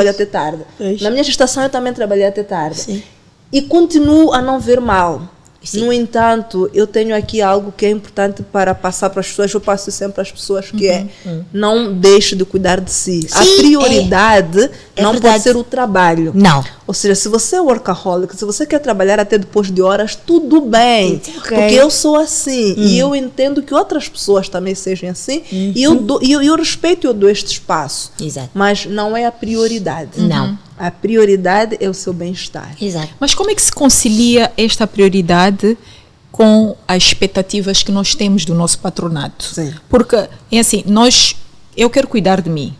até tarde. Na minha gestação, eu também trabalhei até tarde. Sim. E continuo a não ver mal. Sim. No entanto, eu tenho aqui algo que é importante para passar para as pessoas. Eu passo sempre às pessoas que não deixe de cuidar de si. Sim, a prioridade não verdade. pode ser o trabalho. Não. Ou seja, se você é workaholic, se você quer trabalhar até depois de horas, tudo bem. Okay. Porque eu sou assim. E eu entendo que outras pessoas também sejam assim. E eu respeito e eu dou este espaço. Exato. Mas não é a prioridade. Não. A prioridade é o seu bem-estar. Exato. Mas como é que se concilia esta prioridade com as expectativas que nós temos do nosso patronato? Sim. Porque, é assim, eu quero cuidar de mim.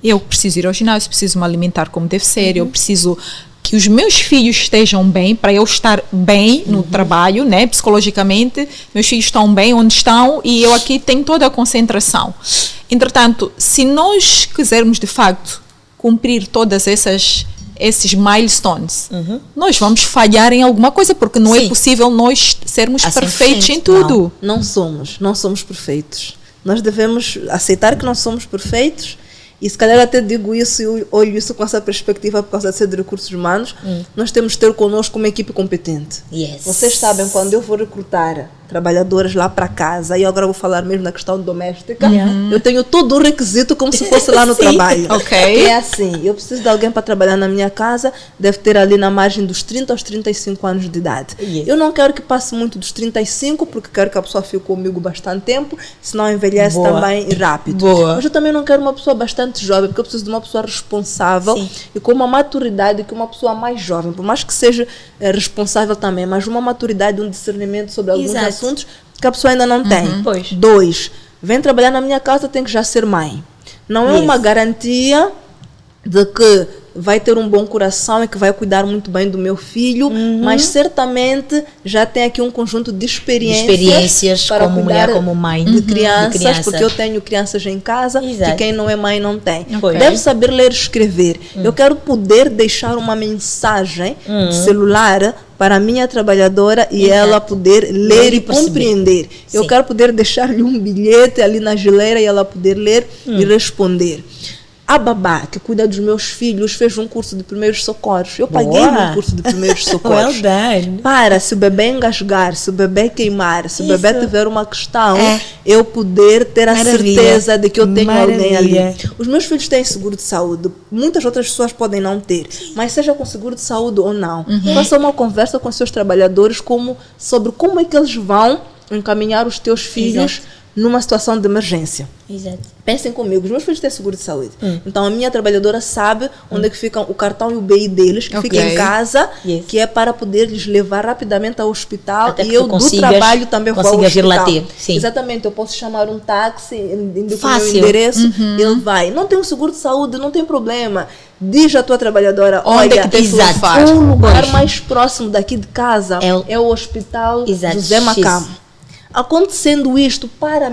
Eu preciso ir ao ginásio, preciso me alimentar como deve ser, eu preciso que os meus filhos estejam bem, para eu estar bem no trabalho, né, psicologicamente, meus filhos estão bem onde estão e eu aqui tenho toda a concentração. Entretanto, se nós quisermos de facto cumprir todas esses milestones, nós vamos falhar em alguma coisa, porque não é possível nós sermos perfeitos em tudo. Não somos perfeitos. Nós devemos aceitar que não somos perfeitos. E se calhar até digo isso e olho isso com essa perspectiva por causa de ser de recursos humanos. Nós temos de ter connosco uma equipe competente. Yes. Vocês sabem, quando eu vou recrutar trabalhadoras lá para casa, e agora eu vou falar mesmo na questão doméstica, eu tenho todo o requisito como se fosse lá no trabalho. Ok. É assim, eu preciso de alguém para trabalhar na minha casa, deve ter ali na margem dos 30 aos 35 anos de idade. Yes. Eu não quero que passe muito dos 35, porque quero que a pessoa fique comigo bastante tempo, senão envelhece também rápido. Boa. Mas eu também não quero uma pessoa bastante jovem, porque eu preciso de uma pessoa responsável e com uma maturidade que uma pessoa mais jovem, por mais que seja responsável também, mas uma maturidade, um discernimento sobre alguns assuntos que a pessoa ainda não tem. Pois. 2, vem trabalhar na minha casa, tem que já ser mãe. Não é uma garantia de que vai ter um bom coração e que vai cuidar muito bem do meu filho, mas certamente já tem aqui um conjunto de experiências para como mulher, como mãe de crianças, porque eu tenho crianças em casa Exato. que quem não é mãe não tem. Okay. Deve saber ler e escrever. Eu quero poder deixar uma mensagem de celular para a minha trabalhadora e ela poder ler e compreender. Eu quero poder deixar-lhe um bilhete ali na geleira e ela poder ler e responder. A babá, que cuida dos meus filhos, fez um curso de primeiros socorros. Eu paguei um curso de primeiros socorros. Para, se o bebê engasgar, se o bebê queimar, se o bebê tiver uma questão, eu poder ter a certeza de que eu tenho alguém ali. Os meus filhos têm seguro de saúde. Muitas outras pessoas podem não ter. Mas seja com seguro de saúde ou não, faça uma conversa com os seus trabalhadores sobre como é que eles vão encaminhar os teus filhos numa situação de emergência. Exato. Pensem comigo, os meus filhos têm seguro de saúde. Então a minha trabalhadora sabe onde é que ficam o cartão e o BI deles, que fica em casa, que é para poder lhes levar rapidamente ao hospital. Até e eu do trabalho também vou ao hospital. Lá ter. Sim. Exatamente, eu posso chamar um táxi, indo com o meu endereço, ele vai. Não tem um seguro de saúde, não tem problema. Diz à tua trabalhadora, onde olha, é que tem o lugar mais próximo daqui de casa é o hospital José Macamo. Acontecendo isto, para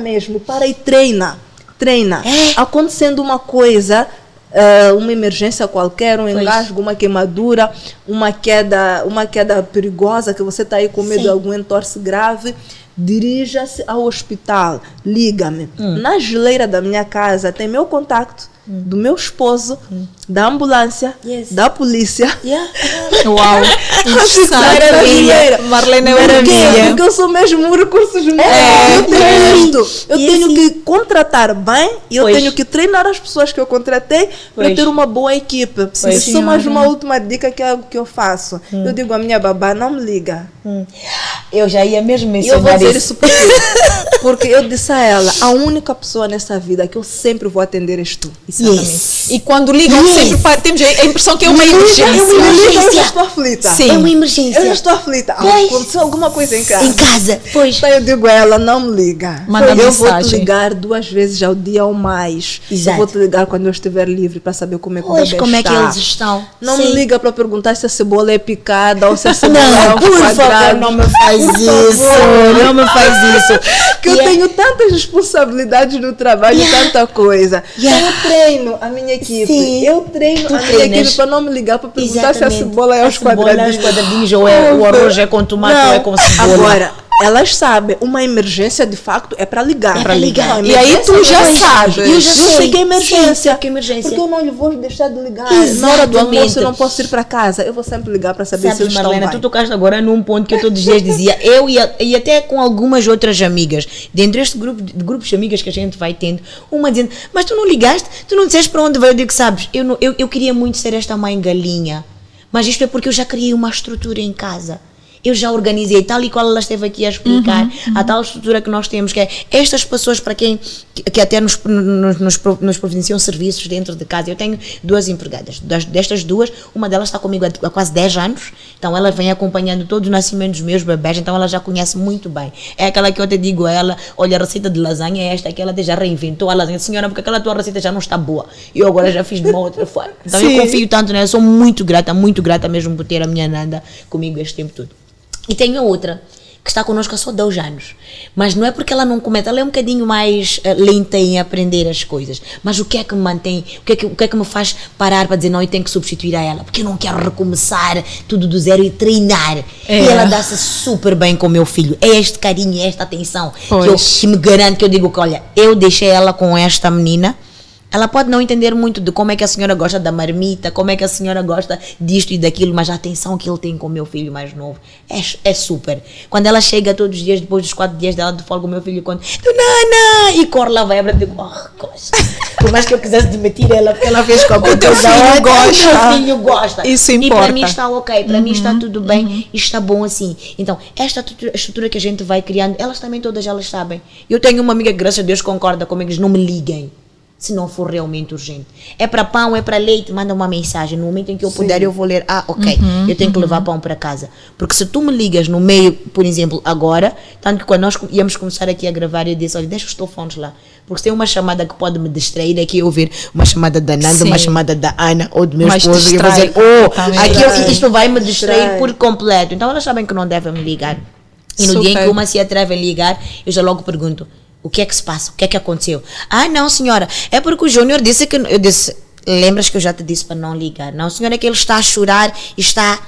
e treina. Acontecendo uma coisa, uma emergência qualquer, um engasgo, uma queimadura, uma queda perigosa, que você está aí com medo de algum entorse grave, dirija-se ao hospital, liga-me. Na geleira da minha casa tem meu contacto, do meu esposo, da ambulância, da polícia. Uau! Maravilha! Marlene, maravilha! Porque eu sou mesmo recursos humanos. Eu tenho que contratar bem e eu tenho que treinar as pessoas que eu contratei para ter uma boa equipe. Só mais uma última dica que é algo que eu faço. Eu digo à minha babá, não me liga. Eu já ia mesmo mencionar isso. Eu vou dizer isso porque eu disse a ela, a única pessoa nessa vida que eu sempre vou atender és tu. E quando ligam, sempre temos a impressão que é uma emergência. Eu já estou aflita. Sim. É uma emergência. Eu já estou aflita. Aconteceu alguma coisa em casa. Pois. Então eu digo a ela, não me liga. Manda eu mensagem. Vou te ligar 2 vezes ao dia ou mais. Exato. Eu vou te ligar quando eu estiver livre para saber como é que o bebê está. Como é que eles estão. Não me liga para perguntar se a cebola é picada ou se a cebola é por favor, não me faz isso. Não me faz isso. Que eu tenho tantas responsabilidades no trabalho, tanta coisa. Eu treino a minha equipe. Eu treino a minha equipe para não me ligar para perguntar se a cebola é aos quadradinhos. Ou o arroz é com tomate ou é com cebola. Agora, Elas sabem, uma emergência de facto é para ligar. É para ligar. E aí tu já sabes. Eu já sei que é emergência. Sim, que é emergência. Porque eu não lhe vou deixar de ligar. Exatamente. Na hora do almoço eu não posso ir para casa. Eu vou sempre ligar para saber se eles estão Marlena, bem. tu tocaste agora num ponto que eu todos os dias dizia, eu e até com algumas outras amigas, dentro deste grupo de grupos de amigas que a gente vai tendo, uma dizendo, mas tu não ligaste? Tu não disseste para onde vai? Eu digo, sabes, eu queria muito ser esta mãe galinha, mas isto é porque eu já criei uma estrutura em casa. Eu já organizei, tal e qual ela esteve aqui a explicar, a tal estrutura que nós temos, que é estas pessoas para quem que até nos providenciam serviços dentro de casa. Eu tenho 2 empregadas, destas 2, uma delas está comigo há quase 10 anos, então ela vem acompanhando todos os nascimentos dos meus bebés, então ela já conhece muito bem. É aquela que eu te digo a ela, olha, a receita de lasanha é esta, que ela já reinventou a lasanha. Senhora, porque aquela tua receita já não está boa, e eu agora já fiz de uma outra forma. Então eu confio tanto nela, sou muito grata mesmo por ter a minha Nanda comigo este tempo todo. E tenho outra que está connosco há só 2 anos, mas não é porque ela não comete, ela é um bocadinho mais lenta em aprender as coisas, mas o que é que me mantém, o que é que me faz parar para dizer não, eu tenho que substituir a ela, porque eu não quero recomeçar tudo do zero e treinar. E ela dá-se super bem com o meu filho, é este carinho, é esta atenção que me garante, que eu digo que olha, eu deixei ela com esta menina. Ela pode não entender muito de como é que a senhora gosta da marmita, como é que a senhora gosta disto e daquilo, mas a atenção que ele tem com o meu filho mais novo é super. Quando ela chega todos os dias, depois dos 4 dias dela de folga, o meu filho conta, Nana! E corre lá, vai, eu digo, coisa. Por mais que eu quisesse demitir ela, porque ela fez qualquer o teu coisa, filho gosta. O meu filho gosta. Isso importa. E para mim está ok, para mim está tudo bem, e está bom assim. Então, esta estrutura que a gente vai criando, elas também todas elas sabem. Eu tenho uma amiga que, graças a Deus, concorda comigo, eles não me liguem. Se não for realmente urgente. É para pão, é para leite, manda uma mensagem. No momento em que eu puder, eu vou ler. Ok, eu tenho que levar pão para casa. Porque se tu me ligas no meio, por exemplo, agora, tanto que quando nós íamos começar aqui a gravar, eu disse, olha, deixa os telefones lá. Porque se tem uma chamada que pode me distrair, aqui eu ouvir uma chamada da Nanda, uma chamada da Ana ou do meu esposo, e eu vou dizer, isto vai me distrair por completo. Então elas sabem que não devem me ligar. E no dia em que uma se atreve a ligar, eu já logo pergunto, o que é que se passa? O que é que aconteceu? Não, senhora, é porque o Júnior disse que... Eu disse, lembras que eu já te disse para não ligar? Não, senhora, é que ele está a chorar e está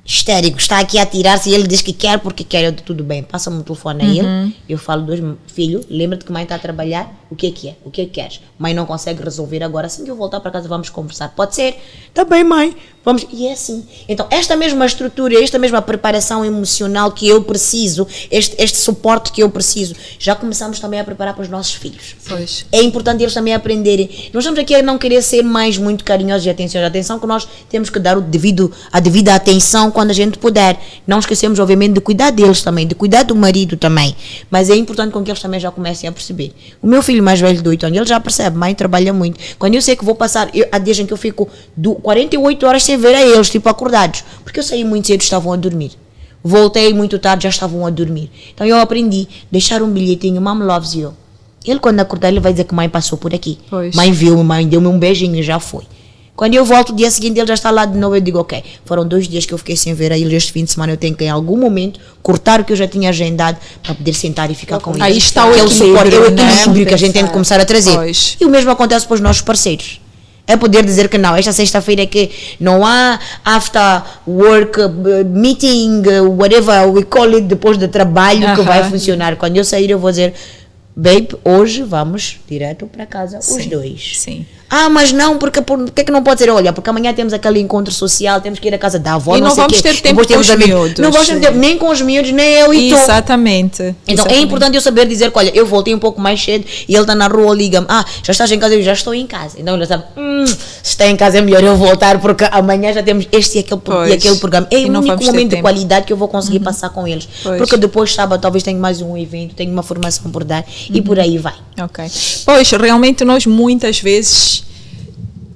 histérico, está aqui a tirar-se e ele diz que quer porque quer. Eu digo, tudo bem, passa-me o telefone a ele. Eu falo, filho, lembra-te que mãe está a trabalhar? O que é? O que é que queres? Mãe não consegue resolver agora, assim que eu voltar para casa vamos conversar. Pode ser? Tá bem, mãe. Vamos. E é assim. Então, esta mesma estrutura, esta mesma preparação emocional que eu preciso, este suporte que eu preciso, já começamos também a preparar para os nossos filhos. Pois. É importante eles também aprenderem. Nós estamos aqui a não querer ser mais muito carinhosos e atenciosos. A atenção que nós temos que dar a devida atenção quando a gente puder. Não esquecemos, obviamente, de cuidar deles também, de cuidar do marido também. Mas é importante com que eles também já comecem a perceber. O meu filho mais velho de 8 anos, ele já percebe, mãe trabalha muito. Quando eu sei que vou passar, há dias em que eu fico 48 horas sem ver a eles, tipo acordados, porque eu saí muito cedo, estavam a dormir. Voltei muito tarde, já estavam a dormir. Então eu aprendi, deixar um bilhetinho, Mom loves you. Ele quando acordar, ele vai dizer que mãe passou por aqui. Pois. Mãe viu, mãe deu-me um beijinho e já foi. Quando eu volto, o dia seguinte ele já está lá de novo, eu digo, ok, foram 2 dias que eu fiquei sem ver a ele, este fim de semana eu tenho que em algum momento cortar o que eu já tinha agendado para poder sentar e ficar com ele. Aí está o equilíbrio, né? Que a gente tem que começar a trazer. Pois. E o mesmo acontece para os nossos parceiros. É poder dizer que não, esta sexta-feira é que não há after work meeting, whatever we call it, depois do trabalho que vai funcionar. Quando eu sair eu vou dizer, babe, hoje vamos direto para casa, os 2. Sim. Mas não, porque é que não pode ser? Olha, porque amanhã temos aquele encontro social, temos que ir à casa da avó, e não vamos ter tempo com os miúdos. Não vamos ter tempo nem com os miúdos, nem eu e tu. Exatamente. Então é importante eu saber dizer que, olha, eu voltei um pouco mais cedo e ele está na rua, liga-me, já estás em casa? Eu já estou em casa. Então ele sabe, se está em casa é melhor eu voltar, porque amanhã já temos este e aquele programa. É o único momento de qualidade que eu vou conseguir passar com eles. Pois. Porque depois, sábado, talvez tenha mais um evento, tenho uma formação por dar e por aí vai. Ok. Pois, realmente nós muitas vezes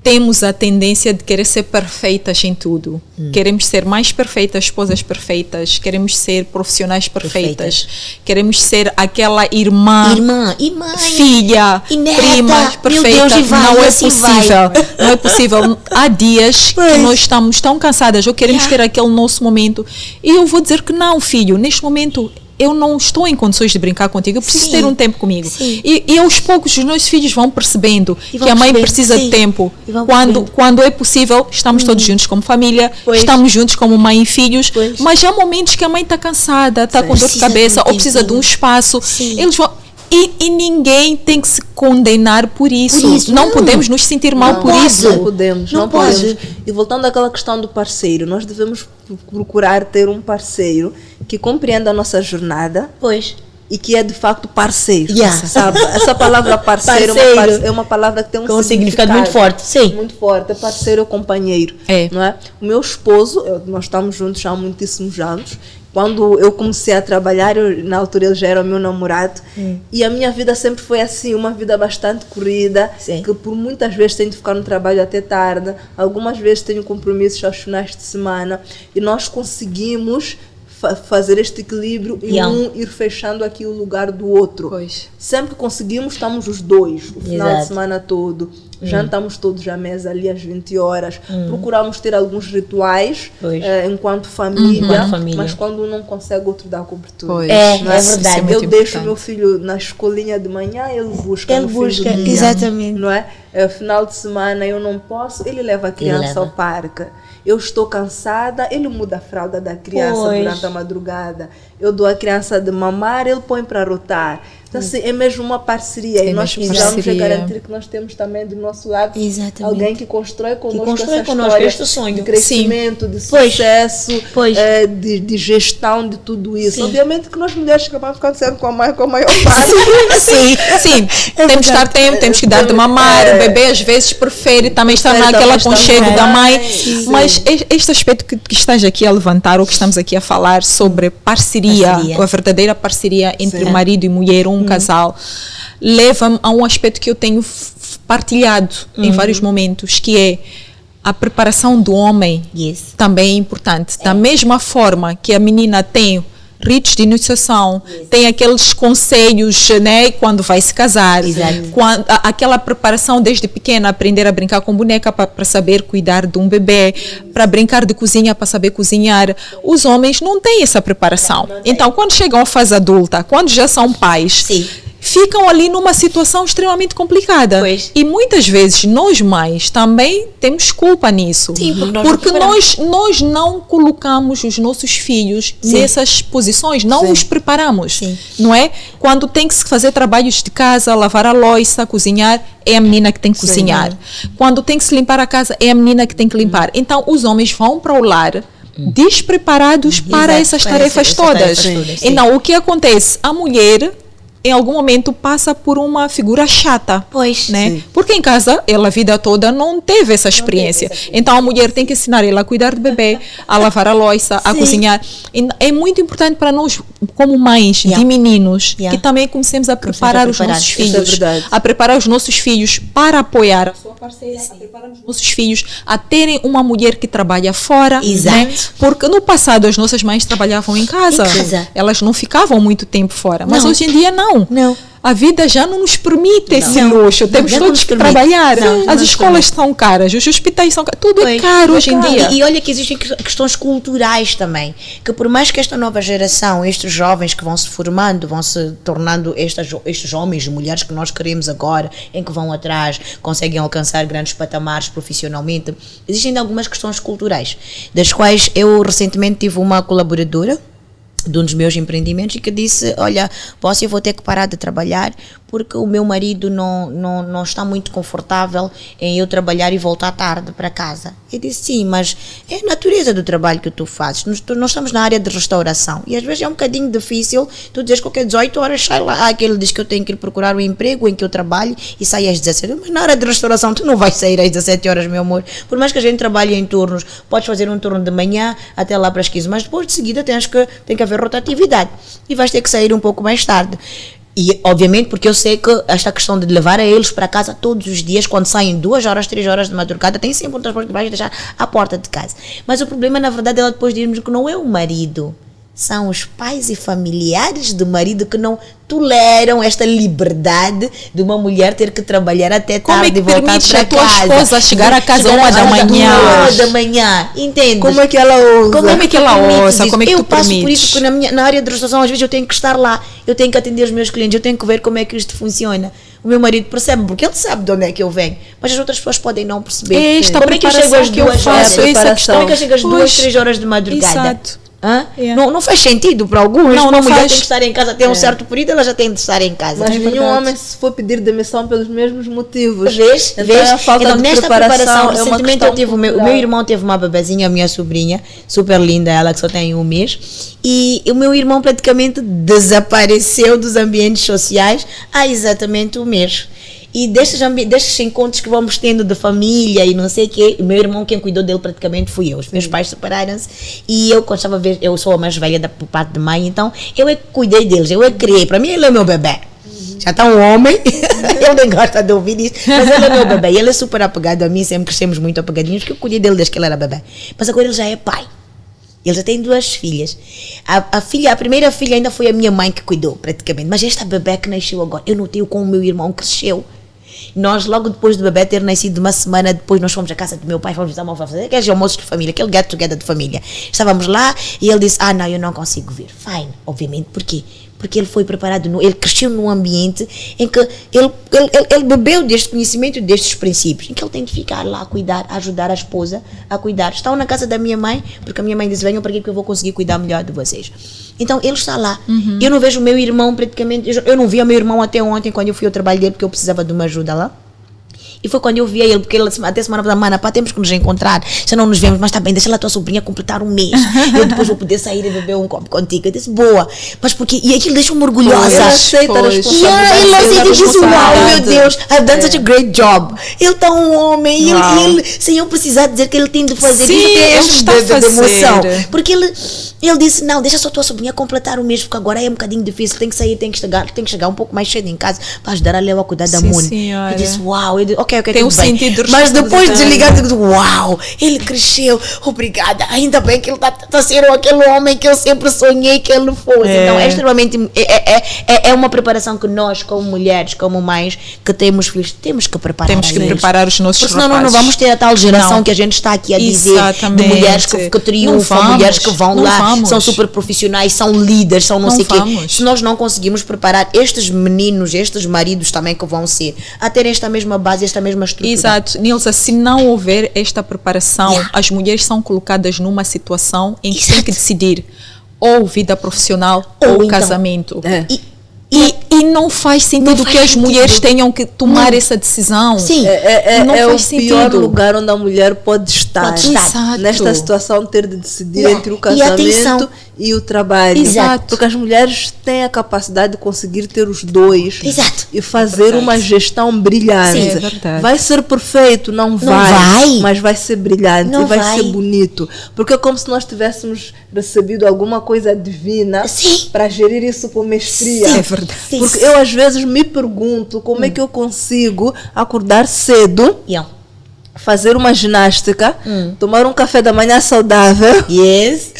temos a tendência de querer ser perfeitas em tudo. Queremos ser mais perfeitas, esposas perfeitas, queremos ser profissionais perfeitas, queremos ser aquela irmã e mãe, filha, e neta, prima perfeita. Deus, vai, não é assim possível. Não é possível. Há dias que nós estamos tão cansadas ou queremos ter aquele nosso momento. E eu vou dizer que não, filho, neste momento eu não estou em condições de brincar contigo, eu preciso Sim. ter um tempo comigo. Sim. E aos poucos os nossos filhos vão percebendo E vão que a mãe percebendo, precisa de sim. tempo. E vão percebendo. Quando é possível, estamos todos juntos como família, Pois. estamos juntos como mãe e filhos, Pois. mas há momentos que a mãe está cansada, está com dor de Precisa cabeça, de um ou precisa de um tempinho. espaço. Sim. Eles vão... E ninguém tem que se condenar por isso. Por isso, não não. podemos nos sentir mal Não, por pode. isso. Não podemos, Não não pode. podemos. E voltando àquela questão do parceiro, nós devemos procurar ter um parceiro que compreenda a nossa jornada Pois. e que é de facto parceiro. Yeah. Sabe? Essa palavra parceiro, Parceiro. é uma palavra que tem um Com um significado muito forte, sim. Muito forte. É parceiro, é companheiro. É. Não é? O meu esposo, nós estamos juntos há muitíssimos anos. Quando eu comecei a trabalhar, na altura ele já era o meu namorado, e a minha vida sempre foi assim, uma vida bastante corrida, Sim. que por muitas vezes tenho de ficar no trabalho até tarde, algumas vezes tenho compromissos aos finais de semana, e nós conseguimos fazer este equilíbrio e Yeah. um ir fechando aqui o lugar do outro. Pois. Sempre conseguimos, estamos os dois, o final Exato. de semana todo. Jantamos todos à mesa ali às 20 horas. Procuramos ter alguns rituais Pois. Enquanto família, Enquanto família. mas quando um não consegue, outro dá cobertura. Pois. É, Não é verdade. Isso é Eu muito deixo importante. meu filho na escolinha de manhã, ele busca Ele no fim busca, do dia, exatamente. não é? Final de semana eu não posso, ele leva a criança leva. ao parque. Eu estou cansada, ele muda a fralda da criança Pois. durante a madrugada. Eu dou a criança de mamar, ele põe para rotar. Então, assim, é mesmo uma parceria. É E nós mesmo precisamos parceria. garantir que nós temos também do nosso lado Exatamente. alguém que constrói conosco, constrói essa conosco história este sonho. de crescimento, de Pois. sucesso, Pois. de gestão de tudo isso. Sim. Obviamente que nós mulheres acabamos ficando sempre com a maior parte. Sim, temos que dar tempo, temos que dar de mamar. O bebê às vezes prefere também estar Prefere naquela também estar aconchego com a da mãe. mãe. Sim. Mas este aspecto que estás aqui a levantar, ou que estamos aqui a falar sobre parceria. Parceria. A verdadeira parceria entre Sim. marido e mulher, um casal, leva-me a um aspecto que eu tenho partilhado em vários momentos, que é a preparação do homem. Yes. Também é importante. Da mesma forma que a menina tem ritos de iniciação, tem aqueles conselhos, né, quando vai se casar, Exato. aquela preparação desde pequena, aprender a brincar com boneca para saber cuidar de um bebê, para brincar de cozinha para saber cozinhar. Os homens não têm essa preparação. Então, quando chegam à fase adulta, quando já são pais, Sim. ficam ali numa situação extremamente complicada. Pois. E muitas vezes nós mães também temos culpa nisso. Sim, porque nós porque não nós não colocamos os nossos filhos Sim. nessas posições, não Sim. os preparamos, Sim. não é? Quando tem que se fazer trabalhos de casa, lavar a louça, cozinhar, é a menina que tem que cozinhar. Quando tem que se limpar a casa, é a menina que tem que limpar. Então os homens vão para o lar despreparados para Exato, essas para tarefas essas todas. tarefas todas, sim. Então o que acontece? A mulher em algum momento passa por uma figura chata. Pois. Né? Sim. Porque em casa, ela a vida toda não teve essa experiência. Então a mulher tem que ensinar ela a cuidar do bebê, a lavar a louça, a Sim. cozinhar. E é muito importante para nós, como mães Yeah. de meninos, Yeah. que também comecemos a preparar os preparar. nossos Isso é filhos, verdade. a preparar os nossos filhos para apoiar a sua parceira, a preparar os nossos filhos a terem uma mulher que trabalha fora. Exato. Né? Porque no passado as nossas mães trabalhavam em casa. Em casa. Elas não ficavam muito tempo fora. Mas Não. hoje em dia não. Não. A vida já não nos permite esse Não. luxo. Temos Já não todos nos que permite. trabalhar. Não, não As nos escolas são caras, os hospitais são caros. Tudo é Pois. caro hoje em dia. E olha que existem questões culturais também, que por mais que esta nova geração, estes jovens que vão se formando, vão se tornando estes homens e mulheres que nós queremos agora, em que vão atrás, conseguem alcançar grandes patamares profissionalmente, existem ainda algumas questões culturais, das quais eu recentemente tive uma colaboradora de um dos meus empreendimentos e que disse, olha, eu vou ter que parar de trabalhar porque o meu marido não está muito confortável em eu trabalhar e voltar tarde para casa. Eu disse, sim, mas é a natureza do trabalho que tu fazes. Nós estamos na área de restauração e às vezes é um bocadinho difícil tu dizes que qualquer 18 horas sai lá, aquele diz que eu tenho que ir procurar um emprego em que eu trabalho e sai às 17 horas, mas na área de restauração tu não vais sair às 17 horas, meu amor. Por mais que a gente trabalhe em turnos, podes fazer um turno de manhã até lá para as 15, mas depois de seguida tem que haver rotatividade e vais ter que sair um pouco mais tarde. E, obviamente, porque eu sei que esta questão de levar a eles para casa todos os dias, quando saem 2 horas, 3 horas de madrugada, tem sempre um transporte que vai deixar à porta de casa. Mas o problema, na verdade, é ela depois dirmos que não é o marido são os pais e familiares do marido que não toleram esta liberdade de uma mulher ter que trabalhar até Como tarde é e que voltar permites para a tua casa. esposa chegar a casa 1h da manhã? Entende? Como é que ela ousa? Como é que ela ousa? Isso? Como é que eu tu passo por permites? isso, porque na área de restauração às vezes eu tenho que estar lá, eu tenho que atender os meus clientes, eu tenho que ver como é que isto funciona. O meu marido percebe, porque ele sabe de onde é que eu venho, mas as outras pessoas podem não perceber. É esta Como é que eu chego às preparação que eu 2 faço, horas? essa questão. Como é que eu chego às 2, Pois, 3 horas de madrugada? exato. Hã? Yeah. Não faz sentido para alguns. Não, Uma não mulher faz. tem que estar em casa até um certo período, ela já tem de estar em casa. Mas nenhum verdade. homem se for pedir demissão pelos mesmos motivos. Vês? Então Vês? a falta Então, de nesta preparação, é uma recentemente questão eu tive o meu cultural. irmão teve uma bebezinha, a minha sobrinha, super linda, ela que só tem 1 mês, e o meu irmão praticamente desapareceu dos ambientes sociais há exatamente 1 mês. E destes encontros que vamos tendo de família e não sei o quê, o meu irmão, quem cuidou dele praticamente fui eu. Os meus pais separaram-se e eu, quando estava a ver, eu sou a mais velha por parte de mãe, então eu é que cuidei deles, eu é que criei. Para mim, ele é o meu bebê. Já está um homem, ele nem gosta de ouvir isso, mas ele é meu bebê. E ele é super apegado a mim, sempre crescemos muito apegadinhos, porque eu cuidei dele desde que ele era bebê. Mas agora ele já é pai. Ele já tem 2 filhas. A primeira filha ainda foi a minha mãe que cuidou, praticamente. Mas esta bebê que nasceu agora, eu notei como o meu irmão cresceu. Nós, logo depois do bebê ter nascido, 1 semana depois, nós fomos à casa do meu pai, fomos visitar uma fazer aqueles almoços de família, aquele get together de família. Estávamos lá e ele disse, não, eu não consigo vir. Fine, obviamente, por quê? Porque ele foi preparado, ele cresceu num ambiente em que ele bebeu deste conhecimento, destes princípios, em que ele tem de ficar lá a cuidar, a ajudar a esposa a cuidar. Estão na casa da minha mãe, porque a minha mãe disse, venham para aqui que eu vou conseguir cuidar melhor de vocês. Então, ele está lá. Eu não vejo o meu irmão praticamente, eu não via meu irmão até ontem, quando eu fui ao trabalho dele, porque eu precisava de uma ajuda lá. E foi quando eu vi ele, porque ele até semana passada, mana, pá, temos que nos encontrar, já não nos vemos, mas está bem, deixa lá a tua sobrinha completar 1 mês. Eu depois vou poder sair e beber um copo contigo. Eu disse, boa. Mas porque, e aquilo deixou-me orgulhosa. Ele aceita a responsabilidade. Ele aceita e diz, uau, responsabilidade. meu Deus, I've done such a great job. Ele está um homem, e ele, sem eu precisar dizer que ele tem de fazer, Sim, isso tem ele este está a de emoção. fazer. Porque ele disse, não, deixa só a tua sobrinha completar 1 mês, porque agora é um bocadinho difícil, tem que sair, tem que chegar um pouco mais cedo em casa para ajudar a Leo a cuidar da Sim, Mone. senhora. Eu disse, uau, eu disse, ok, Tem tudo um bem. sentido de Mas depois de responsabilidade. desligar, eu digo, uau, ele cresceu, obrigada, ainda bem que ele está a ser aquele homem que eu sempre sonhei que ele fosse. Então é extremamente, é uma preparação que nós, como mulheres, como mães, que temos filhos, temos que preparar. Temos que preparar os nossos Porque senão rapazes. não vamos ter a tal geração Não. que a gente está aqui a dizer, Exatamente. de mulheres que triunfam, Não vamos, mulheres que vão não lá, vamos. são super profissionais, são líderes, são não Não sei o quê. vamos. Se nós não conseguimos preparar estes meninos, estes maridos também que vão ser, a ter esta mesma base, esta mesma estrutura. Exato, Nilza, se não houver esta preparação, Yeah. as mulheres são colocadas numa situação em que Exato. têm que decidir ou vida profissional Ou ou então- casamento. É. E não faz sentido Não faz que as sentido. mulheres tenham que tomar essa decisão. Sim. Não É o faz pior sentido. lugar onde a mulher pode estar. Pode estar. Exato. Nesta situação, ter de decidir Yeah. entre o E casamento atenção. e o trabalho. Exato. Porque as mulheres têm a capacidade de conseguir ter os dois. Exato. E fazer uma gestão brilhante. Sim, é verdade. Vai ser perfeito? Não vai. Mas vai ser brilhante Não e vai vai. ser bonito. Porque é como se nós tivéssemos recebido alguma coisa divina Sim. para gerir isso com mestria. Sim. É verdade. Sim. Porque eu às vezes me pergunto como é que eu consigo acordar cedo, Yeah. fazer uma ginástica, tomar um café da manhã saudável, Yes.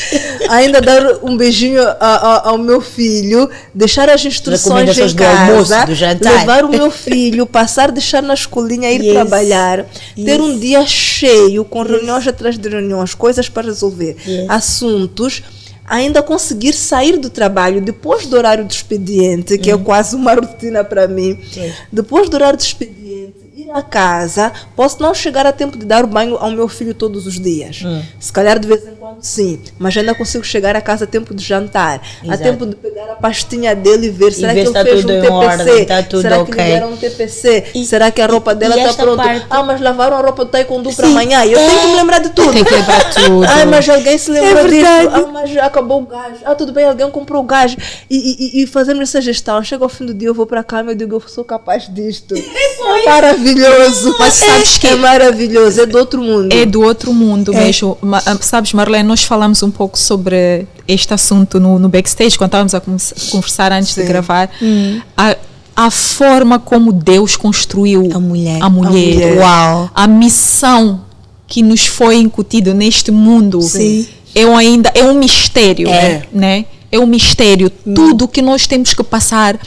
ainda dar um beijinho ao meu filho, deixar as instruções Recomendações em do almoço, casa, do jantar. levar o meu filho, passar, deixar na escolinha, ir Yes. trabalhar, ter Yes. um dia cheio, com reuniões atrás de reuniões, coisas para resolver, Yes. assuntos, ainda conseguir sair do trabalho depois do horário do expediente, que é quase uma rotina para mim. Yes. Depois do horário do expediente, ir à casa, posso não chegar a tempo de dar o banho ao meu filho todos os dias. Se calhar de vez em quando sim, mas ainda consigo chegar a casa a tempo de jantar, a Exato. tempo de pegar a pastinha dele e ver, será ver que se ele tá fez tudo um em TPC? ordem, tá tudo será ok. que lhe deram um TPC? E- será que a roupa dela e está esta pronta? parte- Mas lavaram a roupa do taekwondo para Sim. amanhã. Eu tenho que me lembrar de tudo. Tem que lembrar tudo. Mas alguém se lembrou disso. verdade. Mas acabou o gás. Tudo bem, alguém comprou o gás. E fazendo essa gestão, chega ao fim do dia, eu vou para cá e eu digo, eu sou capaz disto. É maravilhoso. Mas sabes que é maravilhoso, é do outro mundo. é do outro mundo mesmo. Sabes, Marlene, nós falamos um pouco sobre este assunto no backstage, quando estávamos a conversar antes de Sim. gravar. A forma como Deus construiu A mulher. A mulher. Uau. a missão que nos foi incutida neste mundo Sim. é um mistério, né? É um mistério. Tudo que nós temos que passar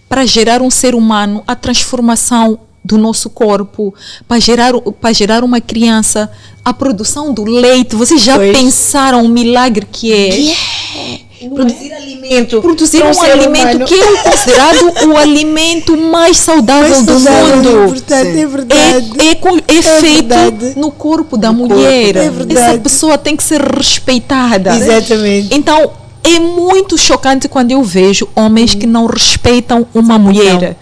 para gerar um ser humano, a transformação do nosso corpo, para gerar uma criança, a produção do leite. Vocês já pensaram o milagre que é? Produzir alimento. Produzir um alimento que é considerado o alimento mais saudável do mundo. É verdade. É feito no corpo da mulher. Essa pessoa tem que ser respeitada. Exatamente. Então, é muito chocante quando eu vejo homens que não respeitam uma mulher.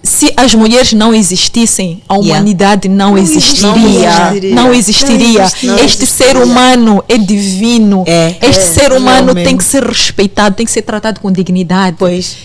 Se as mulheres não existissem, a humanidade não existiria. Não existiria. Este ser humano é divino. Este ser humano tem que ser respeitado, tem que ser tratado com dignidade.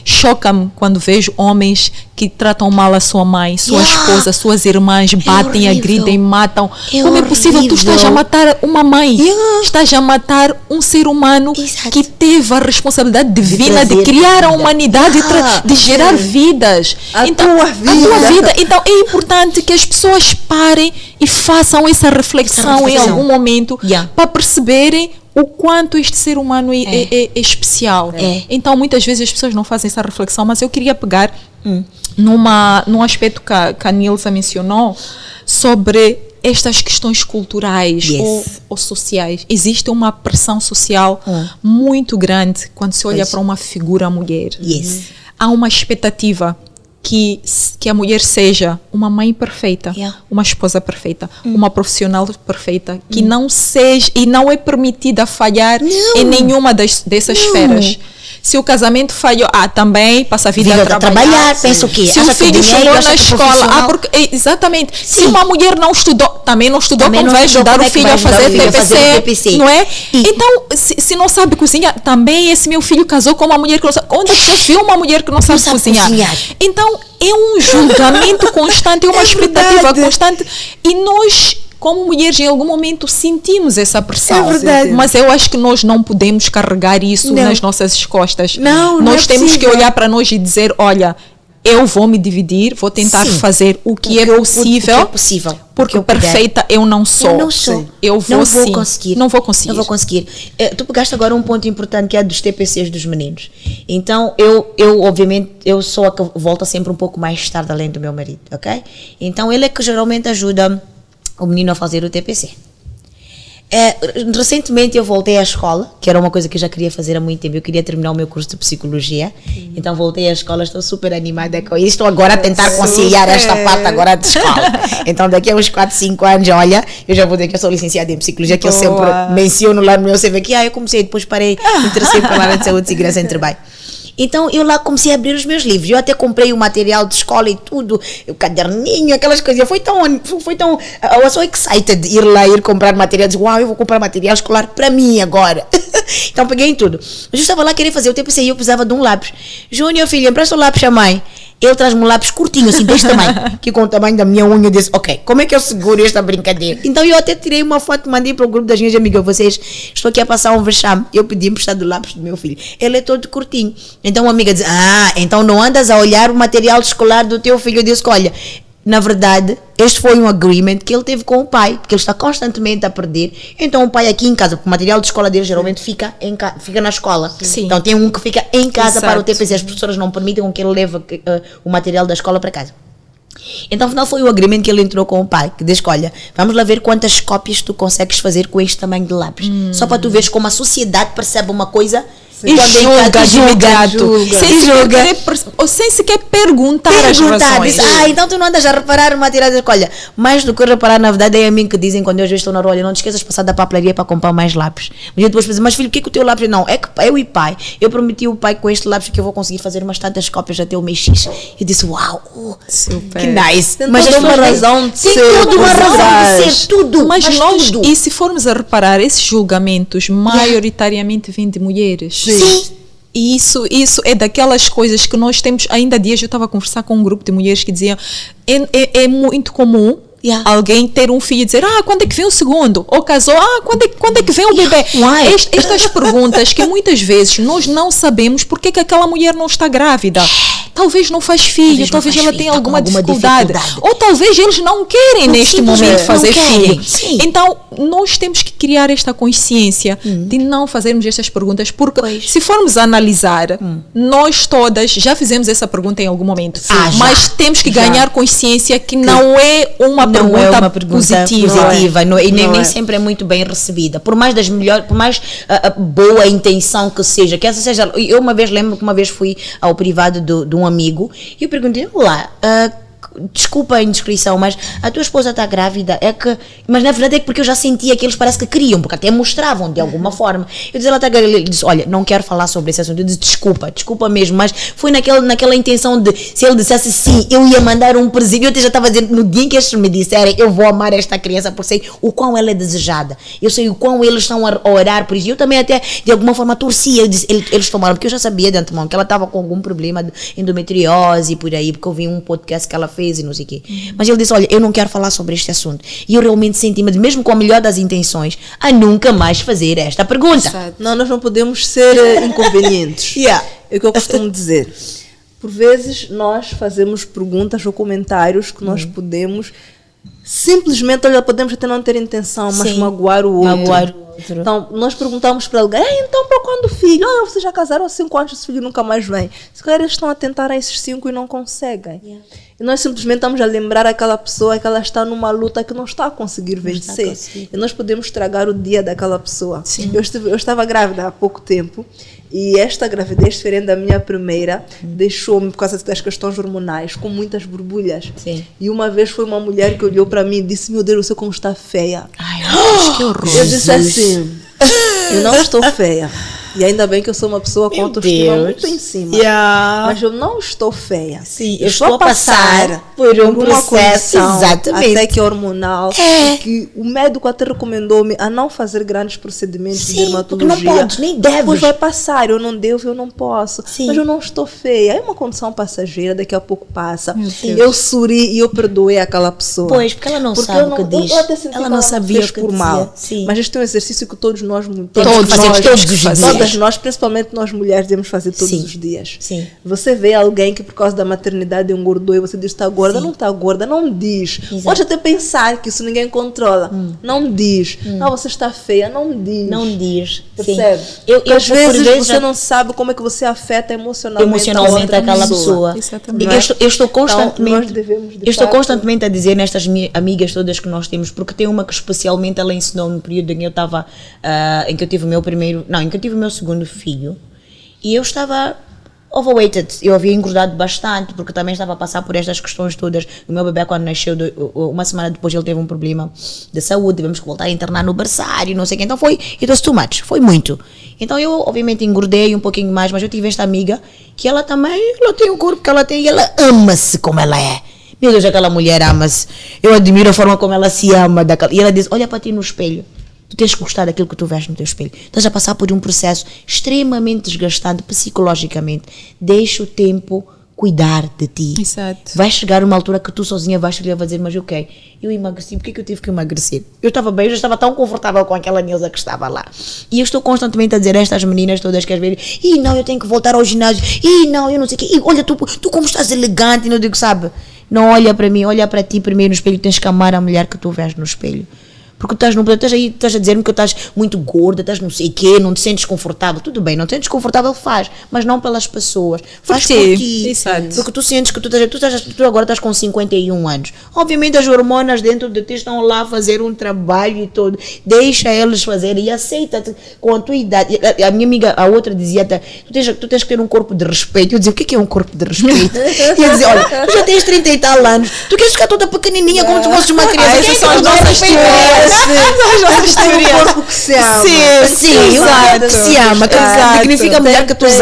Choca-me quando vejo homens que tratam mal a sua mãe, sua esposa, suas irmãs, batem, agridem, matam. Como é possível? Tu estás a matar uma mãe. Estás a matar um ser humano que teve a responsabilidade divina de criar a humanidade, de gerar vidas. A tua vida. Então é importante que as pessoas parem e façam essa reflexão em algum momento para perceberem o quanto este ser humano é especial. Então muitas vezes as pessoas não fazem essa reflexão, mas eu queria pegar num aspecto que a Nilza mencionou sobre estas questões culturais ou sociais. Existe uma pressão social muito grande quando se olha para uma figura mulher. Há uma expectativa que a mulher seja uma mãe perfeita, uma esposa perfeita, uma profissional perfeita, que não seja e não é permitida falhar em nenhuma dessas esferas. Se o casamento falhou, também passa a vida a trabalhar. Pensa o quê? Se o filho chegou na escola, exatamente. Sim. Se uma mulher não estudou, também não estudou, como vai ajudar o filho a fazer TPC, não é? Então, se não sabe cozinhar, também esse meu filho casou com uma mulher que não sabe. Onde é que você viu uma mulher que não sabe cozinhar? Então, é um julgamento constante, é uma expectativa constante. E nós, como mulheres, em algum momento sentimos essa pressão. Mas eu acho que nós não podemos carregar isso nas nossas costas. Nós temos que olhar para nós e dizer, olha, eu vou me dividir, vou tentar fazer o que é possível. Porque perfeita eu não sou. Eu vou conseguir. Não vou conseguir. Tu pegaste agora um ponto importante que é dos TPCs dos meninos. Então, eu obviamente, eu sou a que volta sempre um pouco mais tarde além do meu marido, ok? Então, ele é que geralmente ajuda o menino a fazer o TPC. Recentemente eu voltei à escola, que era uma coisa que eu já queria fazer há muito tempo. Eu queria terminar o meu curso de psicologia. Então voltei à escola, estou super animada com isso. Estou agora a tentar conciliar esta parte agora de escola. Então daqui a uns 4, 5 anos, olha, eu já vou dizer que eu sou licenciada em psicologia, que eu sempre menciono lá no meu CV que eu comecei, depois parei, interessei pela área de saúde e segurança em trabalho. Então eu lá comecei a abrir os meus livros. Eu até comprei o material de escola e tudo, o caderninho, aquelas coisas. Foi tão I was so excited de ir comprar material. Disse, eu vou comprar material escolar para mim agora. Então peguei em tudo. Eu estava lá querendo fazer o TPC e eu precisava de um lápis. Júnior, filho, empresta o lápis à mãe. Ele traz-me um lápis curtinho, assim, deste tamanho, que com o tamanho da minha unha, eu disse, ok, como é que eu seguro esta brincadeira? Então eu até tirei uma foto, mandei para o grupo das minhas amigas, vocês, estou aqui a passar um vexame, eu pedi emprestado o lápis do meu filho, ele é todo curtinho. Então uma amiga diz, então não andas a olhar o material escolar do teu filho. Eu disse, olha, na verdade, este foi um agreement que ele teve com o pai, porque ele está constantemente a perder. Então o pai aqui em casa, porque o material de escola dele geralmente fica na escola. Então tem um que fica em casa para o TPC. As professoras não permitem que ele leve o material da escola para casa. Então, afinal, foi o agreement que ele entrou com o pai, que diz, olha, vamos lá ver quantas cópias tu consegues fazer com este tamanho de lápis. Só para tu veres como a sociedade percebe uma coisa e julga, sem sequer perguntar as razões. Então tu não andas a reparar o material da escola. Mais do que reparar, na verdade, é a mim que dizem quando eu já estou na rua, olha, não te esqueças de passar da papelaria para comprar mais lápis. Mas depois pensa, mas filho, por que o teu lápis não? É que eu e pai, eu prometi ao pai com este lápis que eu vou conseguir fazer umas tantas cópias até o mês X. Eu disse, uau, super, que nice. Mas tem uma razão de ser. Tem toda uma razão de ser, tudo. Mas tudo. E se formos a reparar, esses julgamentos maioritariamente vêm de mulheres. Sim. E isso é daquelas coisas que nós temos, ainda há dias eu estava a conversar com um grupo de mulheres que diziam, é muito comum alguém ter um filho e dizer, quando é que vem o segundo? Ou casou, quando é que vem o bebê? Estas perguntas que muitas vezes nós não sabemos porque que aquela mulher não está grávida. Talvez não faz filho, talvez ela tenha alguma dificuldade. Ou talvez eles não querem neste momento fazer filho. Sim. Então, nós temos que criar esta consciência de não fazermos estas perguntas, porque se formos analisar, nós todas já fizemos essa pergunta em algum momento. Mas temos que ganhar consciência que não é uma pergunta positiva. E nem sempre é muito bem recebida. Por mais boa intenção que seja, eu uma vez lembro que uma vez fui ao privado de um amigo e eu perguntei, olá, desculpa a indiscrição, mas a tua esposa está grávida? Mas na verdade é porque eu já sentia que eles parece que queriam, porque até mostravam de alguma forma. Eu disse, ela está grávida. Ele disse, olha, não quero falar sobre esse assunto. Eu disse, desculpa mesmo, mas foi naquela intenção de, se ele dissesse sim, eu ia mandar um presente. Eu até já estava dizendo, no dia em que eles me disserem, eu vou amar esta criança, porque sei o quão ela é desejada. Eu sei o quão eles estão a orar por isso. Eu também até, de alguma forma, torcia. Eu disse, eles tomaram, porque eu já sabia de antemão que ela estava com algum problema de endometriose e por aí, porque eu vi um podcast que ela fez e não sei o quê. Mas ele disse, olha, eu não quero falar sobre este assunto. E eu realmente senti-me, mesmo com a melhor das intenções, a nunca mais fazer esta pergunta. Não, nós não podemos ser inconvenientes. É o que eu costumo dizer. Por vezes, nós fazemos perguntas ou comentários que nós podemos simplesmente, olha, podemos até não ter intenção, mas magoar o outro. Então, nós perguntamos para alguém, então para quando o filho? Vocês já casaram há 5 anos, esse filho nunca mais vem. Se calhar eles estão a tentar a esses 5 e não conseguem. E nós simplesmente estamos a lembrar aquela pessoa que ela está numa luta que não está a conseguir vencer. E nós podemos estragar o dia daquela pessoa. Eu estava grávida há pouco tempo e esta gravidez, diferente da minha primeira, deixou-me, por causa das questões hormonais, com muitas borbulhas. E uma vez foi uma mulher que olhou para mim e disse, meu Deus, você como está feia. Que horror. Eu disse assim, eu não estou feia. E ainda bem que eu sou uma pessoa com autoestima muito em cima. Mas eu não estou feia. Eu estou a passar por um processo, exatamente, até que hormonal. Que o médico até recomendou-me a não fazer grandes procedimentos de dermatologia. Porque não podes, nem deves. Depois vai passar, eu não devo, eu não posso. Mas eu não estou feia. É uma condição passageira, daqui a pouco passa. Eu sorri e eu perdoei aquela pessoa. Pois, porque ela não sabe o que diz. Ela não sabia o que por mal. Mas este é um exercício que todos nós todos nós, principalmente nós mulheres, devemos fazer todos os dias. Você vê alguém que por causa da maternidade engordou e você diz, está gorda, não está gorda, não diz. Pode até pensar que isso ninguém controla. Não diz. Você está feia, não diz. Não diz. Percebe? Porque às vezes você não sabe como é que você afeta emocionalmente aquela pessoa. Eu estou constantemente, então, estou constantemente a dizer nestas amigas todas que nós temos, porque tem uma que especialmente ela ensinou no período em que eu estava, em que eu tive o meu segundo filho, e eu estava overweighted, eu havia engordado bastante, porque também estava a passar por estas questões todas. O meu bebê, quando nasceu, uma semana depois ele teve um problema de saúde, tivemos que voltar a internar no berçário, não sei o que, então it was too much, foi muito. Então eu obviamente engordei um pouquinho mais, mas eu tive esta amiga que ela também, ela tem o corpo que ela tem e ela ama-se como ela é. Meu Deus, aquela mulher ama-se, eu admiro a forma como ela se ama, e ela diz, olha para ti no espelho, tu tens que gostar daquilo que tu vês no teu espelho. Estás a passar por um processo extremamente desgastante psicologicamente. Deixa o tempo cuidar de ti. Exato. Vai chegar uma altura que tu sozinha vais chegar a dizer, mas ok, eu emagreci, porque que eu tive que emagrecer? Eu estava bem, eu já estava tão confortável com aquela Nilza que estava lá. E eu estou constantemente a dizer a estas meninas todas que às vezes, não, eu tenho que voltar ao ginásio, não, eu não sei o quê, olha, tu como estás elegante, não digo, sabe? Não olha para mim, olha para ti primeiro no espelho, tens que amar a mulher que tu vês no espelho. Porque estás a dizer-me que estás muito gorda, estás não sei o quê, não te sentes confortável. Tudo bem, não te sentes confortável, faz, mas não pelas pessoas. Faz por ti. Exato. Porque tu sentes que tu agora estás com 51 anos. Obviamente as hormonas dentro de ti estão lá a fazer um trabalho e todo. Deixa eles fazerem e aceita-te com a tua idade. A minha amiga, a outra, dizia, tu tens que ter um corpo de respeito. Eu dizia, o que é um corpo de respeito? E eu dizia, olha, tu já tens 30 e tal anos, tu queres ficar toda pequenininha como se fosses uma criança. Essas são as nossas teorias. As nossas teorias. Um corpo que se ama. Sim, exato. Se ama, que significa mulher que tu usas.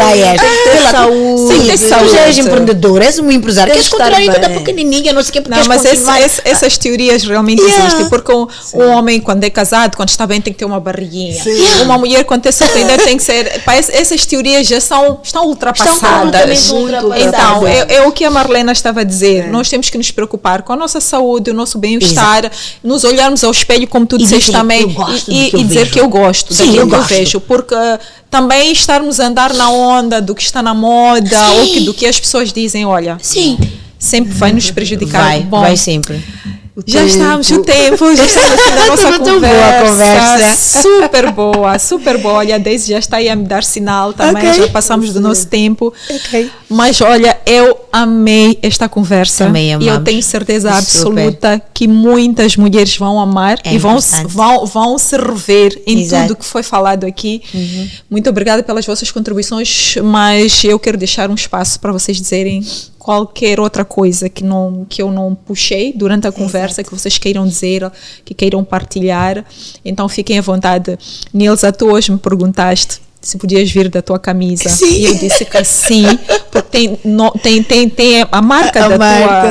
Saúde. Sim, tu já és empreendedora, és um empresário. Queres estar continuar toda bem. pequenininha, não sei o que, porque Não, mas essas essas teorias realmente existem, porque um homem, quando é casado, quando está bem, tem que ter uma barriguinha. Uma mulher, quando é solteira, tem que ser. Essas teorias já estão ultrapassadas. Então, é o que a Marlena estava a dizer. Nós temos que nos preocupar com a nossa saúde, o nosso bem-estar, nos olharmos ao espelho, como tu disseste também, e dizer que eu gosto daquilo que eu vejo. Porque também estarmos a andar na onda do que está na moda, ou do que as pessoas dizem, olha, sempre vai nos prejudicar. Vai sempre. Já estamos no tempo, já estamos aqui na nossa Muito boa a conversa. Super boa. Olha, a Daisy já está aí a me dar sinal também, já passamos do nosso tempo. Mas olha, eu amei esta conversa. Também e eu tenho certeza absoluta Super. que muitas mulheres vão amar e vão se rever em tudo que foi falado aqui. Muito obrigada pelas vossas contribuições, mas eu quero deixar um espaço para vocês dizerem qualquer outra coisa que eu não puxei durante a conversa, que vocês queiram dizer, que queiram partilhar. Então fiquem à vontade. Nilza, tu hoje me perguntaste se podias vir da tua camisa. E eu disse que sim, porque tem a marca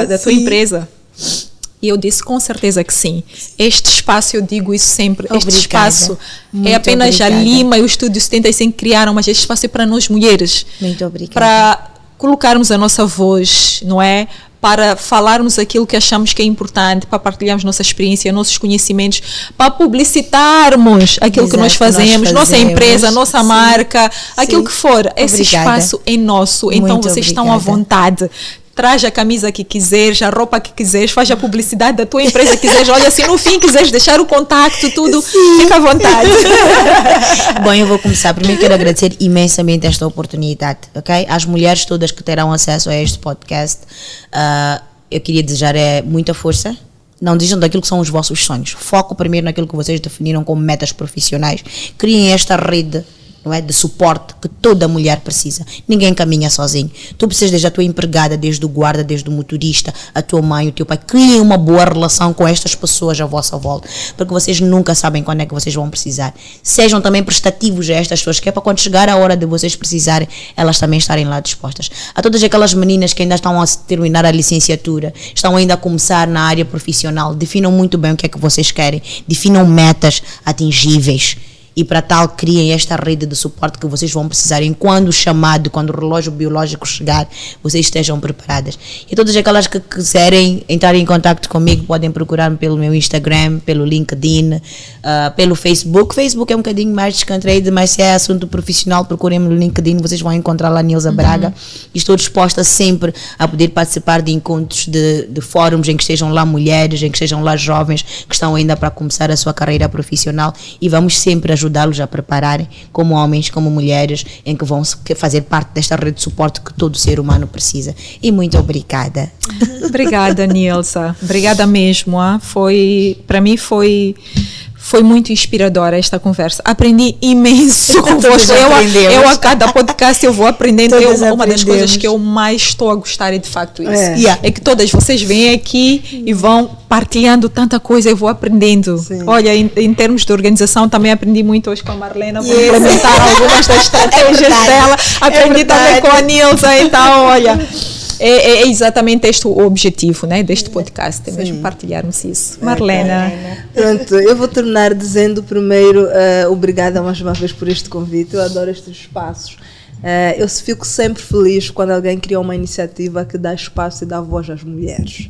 da tua empresa. E eu disse com certeza que sim. Este espaço, eu digo isso sempre, este espaço é apenas a Lima e o Estúdio 75 criaram, mas este espaço é para nós mulheres. Muito obrigada. Para colocarmos a nossa voz, não é? Para falarmos aquilo que achamos que é importante, para partilharmos nossa experiência, nossos conhecimentos, para publicitarmos aquilo que nós fazemos, nossa empresa, nossa marca, aquilo que for. Esse espaço é nosso, então vocês estão à vontade. Traz a camisa que quiseres, a roupa que quiseres, faz a publicidade da tua empresa que quiseres. Olha, se no fim quiseres deixar o contacto, tudo, fica à vontade. Bom, eu vou começar. Primeiro quero agradecer imensamente esta oportunidade, ok? Às mulheres todas que terão acesso a este podcast, eu queria desejar muita força. Não desistam daquilo que são os vossos sonhos. Foco primeiro naquilo que vocês definiram como metas profissionais. Criem esta rede, não é, de suporte que toda mulher precisa. Ninguém caminha sozinho. Tu precisas desde a tua empregada, desde o guarda, desde o motorista, a tua mãe, o teu pai. Criem uma boa relação com estas pessoas à vossa volta, porque vocês nunca sabem quando é que vocês vão precisar. Sejam também prestativos a estas pessoas, que é para quando chegar a hora de vocês precisarem, elas também estarem lá dispostas. A todas aquelas meninas que ainda estão a terminar a licenciatura, estão ainda a começar na área profissional, definam muito bem o que é que vocês querem, definam metas atingíveis. E para tal, criem esta rede de suporte que vocês vão precisar. Quando o chamado, quando o relógio biológico chegar, vocês estejam preparadas. E todas aquelas que quiserem entrar em contato comigo, podem procurar-me pelo meu Instagram, pelo LinkedIn, pelo Facebook. Facebook é um bocadinho mais descontraído, mas se é assunto profissional, procurem-me no LinkedIn, vocês vão encontrar lá Nilza Braga. E estou disposta sempre a poder participar de encontros, de fóruns em que estejam lá mulheres, em que estejam lá jovens que estão ainda para começar a sua carreira profissional, e vamos sempre ajudá-los a prepararem, como homens, como mulheres, em que vão fazer parte desta rede de suporte que todo ser humano precisa. E muito obrigada. Obrigada, Nilza. Obrigada mesmo. Para mim foi muito inspiradora esta conversa. Aprendi imenso convosco. Eu a cada podcast eu vou aprendendo. Uma das coisas que eu mais estou a gostar é de facto isso. É que todas vocês vêm aqui e vão partilhando tanta coisa, eu vou aprendendo. Olha, em termos de organização também aprendi muito hoje com a Marlena, vou implementar algumas das estratégias dela. Aprendi também com a Nilza, então olha... É exatamente este o objetivo, né, deste podcast, é mesmo partilharmos isso. Marlena. Pronto, eu vou terminar dizendo primeiro obrigada mais uma vez por este convite, eu adoro estes espaços. Eu fico sempre feliz quando alguém cria uma iniciativa que dá espaço e dá voz às mulheres.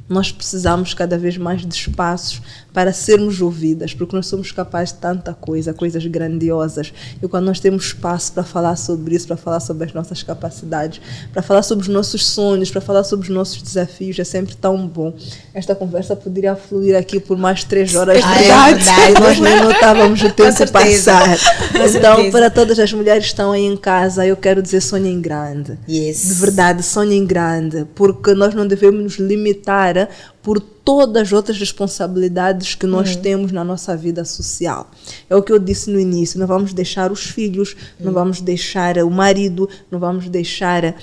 Nós precisamos cada vez mais de espaços para sermos ouvidas, porque nós somos capazes de tanta coisa, coisas grandiosas. E quando nós temos espaço para falar sobre isso, para falar sobre as nossas capacidades, para falar sobre os nossos sonhos, para falar sobre os nossos desafios, é sempre tão bom. Esta conversa poderia fluir aqui por mais 3 horas. Verdade. Nós nem notávamos o tempo passar. Então, para todas as mulheres que estão aí em casa, eu quero dizer, sonhem grande. De verdade, sonhem grande, porque nós não devemos nos limitar por todas as outras responsabilidades que nós temos na nossa vida social. É o que eu disse no início, não vamos deixar os filhos, não vamos deixar o marido, não vamos deixar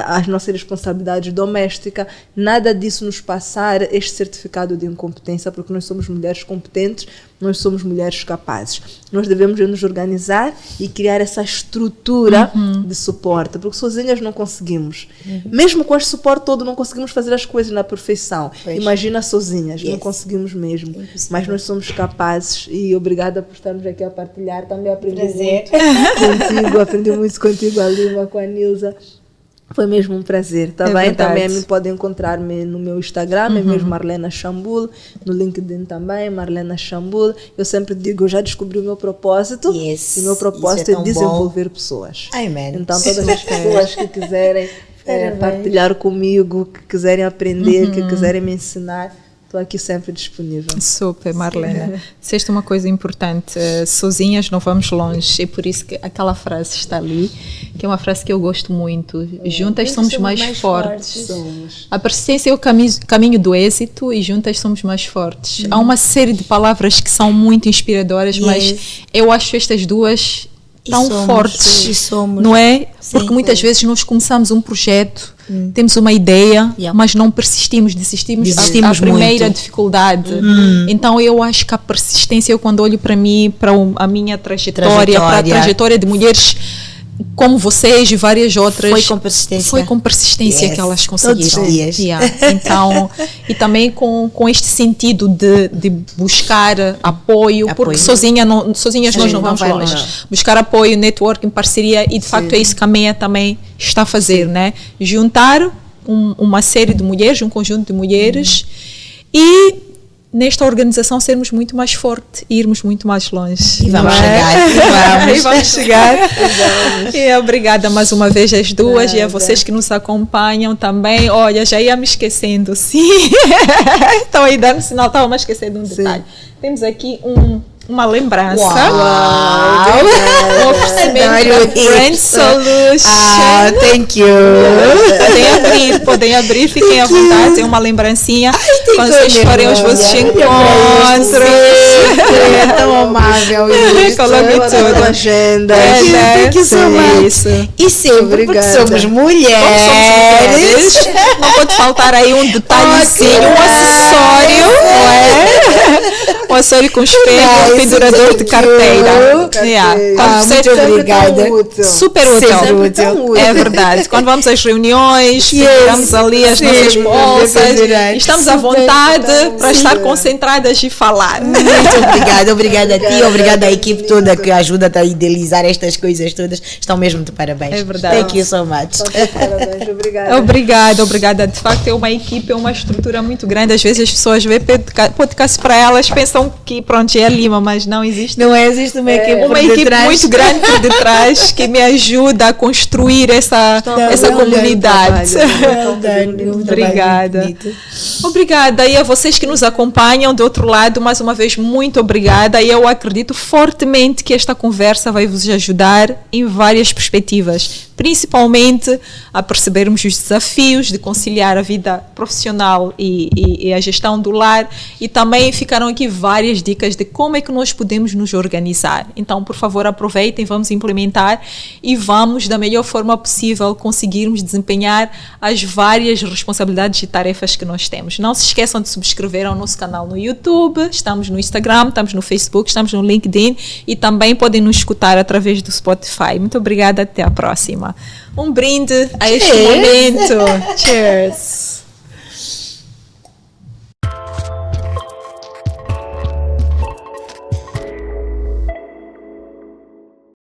as nossas responsabilidades domésticas, nada disso nos passar este certificado de incompetência, porque nós somos mulheres competentes, nós somos mulheres capazes. Nós devemos nos organizar e criar essa estrutura de suporte, porque sozinhas não conseguimos. Mesmo com este suporte todo, não conseguimos fazer as coisas na perfeição. Imagina sozinhas, não conseguimos mesmo. Mas nós somos capazes, e obrigada por estarmos aqui a partilhar. Também aprendi muito contigo, aprendi muito contigo, a Lima, com a Nilza. Foi mesmo um prazer, tá bem? Também me podem encontrar-me no meu Instagram, é mesmo Marlena Chambul, no LinkedIn também, Marlena Chambul. Eu sempre digo, eu já descobri o meu propósito, e o meu propósito é desenvolver pessoas. Amen. Então, todas as pessoas que quiserem partilhar comigo, que quiserem aprender, que quiserem me ensinar, estou aqui sempre disponível. Super, Marlena. Disseste uma coisa importante, sozinhas não vamos longe, e por isso que aquela frase está ali, que é uma frase que eu gosto muito. Juntas somos mais fortes. A persistência é o caminho do êxito, e juntas somos mais fortes. Há uma série de palavras que são muito inspiradoras, mas eu acho estas duas tão fortes, não é? Porque muitas vezes nós começamos um projeto, temos uma ideia, mas não persistimos, desistimos à primeira dificuldade. Então eu acho que a persistência, eu quando olho para mim, para a minha trajetória, para a trajetória de mulheres como vocês e várias outras, foi com persistência que elas conseguiram. Todos os dias. Então, e também com este sentido de buscar apoio, porque sozinhas nós não vamos longe. Buscar apoio, networking, parceria, e de facto é isso que a MEA também está a fazer, né? Juntar uma série de mulheres, um conjunto de mulheres, e nesta organização sermos muito mais fortes e irmos muito mais longe. E vamos chegar. E vamos chegar. E obrigada mais uma vez às duas e a vocês que nos acompanham também. Olha, já ia me esquecendo, sim. Estão aí dando sinal, estava me esquecendo de um detalhe. Temos aqui uma lembrança. Um oferecimento da Brand Solution. Thank you. Podem abrir, fiquem à vontade. É uma lembrancinha. Quando vocês forem aos vossos encontros. É tão amável isso. Coloque tudo. Agenda. Thank you so much. E sempre, porque somos mulheres. Não pode faltar aí um detalhezinho, um acessório, não é? Um acessório com espelho, um pendurador de carteira. Muito obrigada. Super útil. É verdade. Quando vamos às reuniões, pegamos ali as nossas bolsas, estamos à vontade para estar concentradas e falar. Muito obrigada a ti, obrigada à equipe toda que ajuda a idealizar estas coisas todas. Estão mesmo de parabéns. É verdade. Thank you so much. Parabéns, obrigada. De facto, é uma equipe, é uma estrutura muito grande. Às vezes as pessoas veem podcast para elas, pensam que pronto, é a Lima, mas não existe. Não existe uma equipe muito grande por detrás que me ajuda a construir essa comunidade. Obrigada. E a vocês que nos acompanham do outro lado, mais uma vez, muito obrigada. E eu acredito fortemente que esta conversa vai vos ajudar em várias perspectivas, principalmente a percebermos os desafios de conciliar a vida profissional e a gestão do lar, e também ficaram aqui várias dicas de como é que nós podemos nos organizar. Então, por favor, aproveitem, vamos implementar e vamos, da melhor forma possível, conseguirmos desempenhar as várias responsabilidades e tarefas que nós temos. Não se esqueçam de subscrever ao nosso canal no YouTube, estamos no Instagram, estamos no Facebook, estamos no LinkedIn, e também podem nos escutar através do Spotify. Muito obrigada, até a próxima. Um brinde a este momento. Cheers!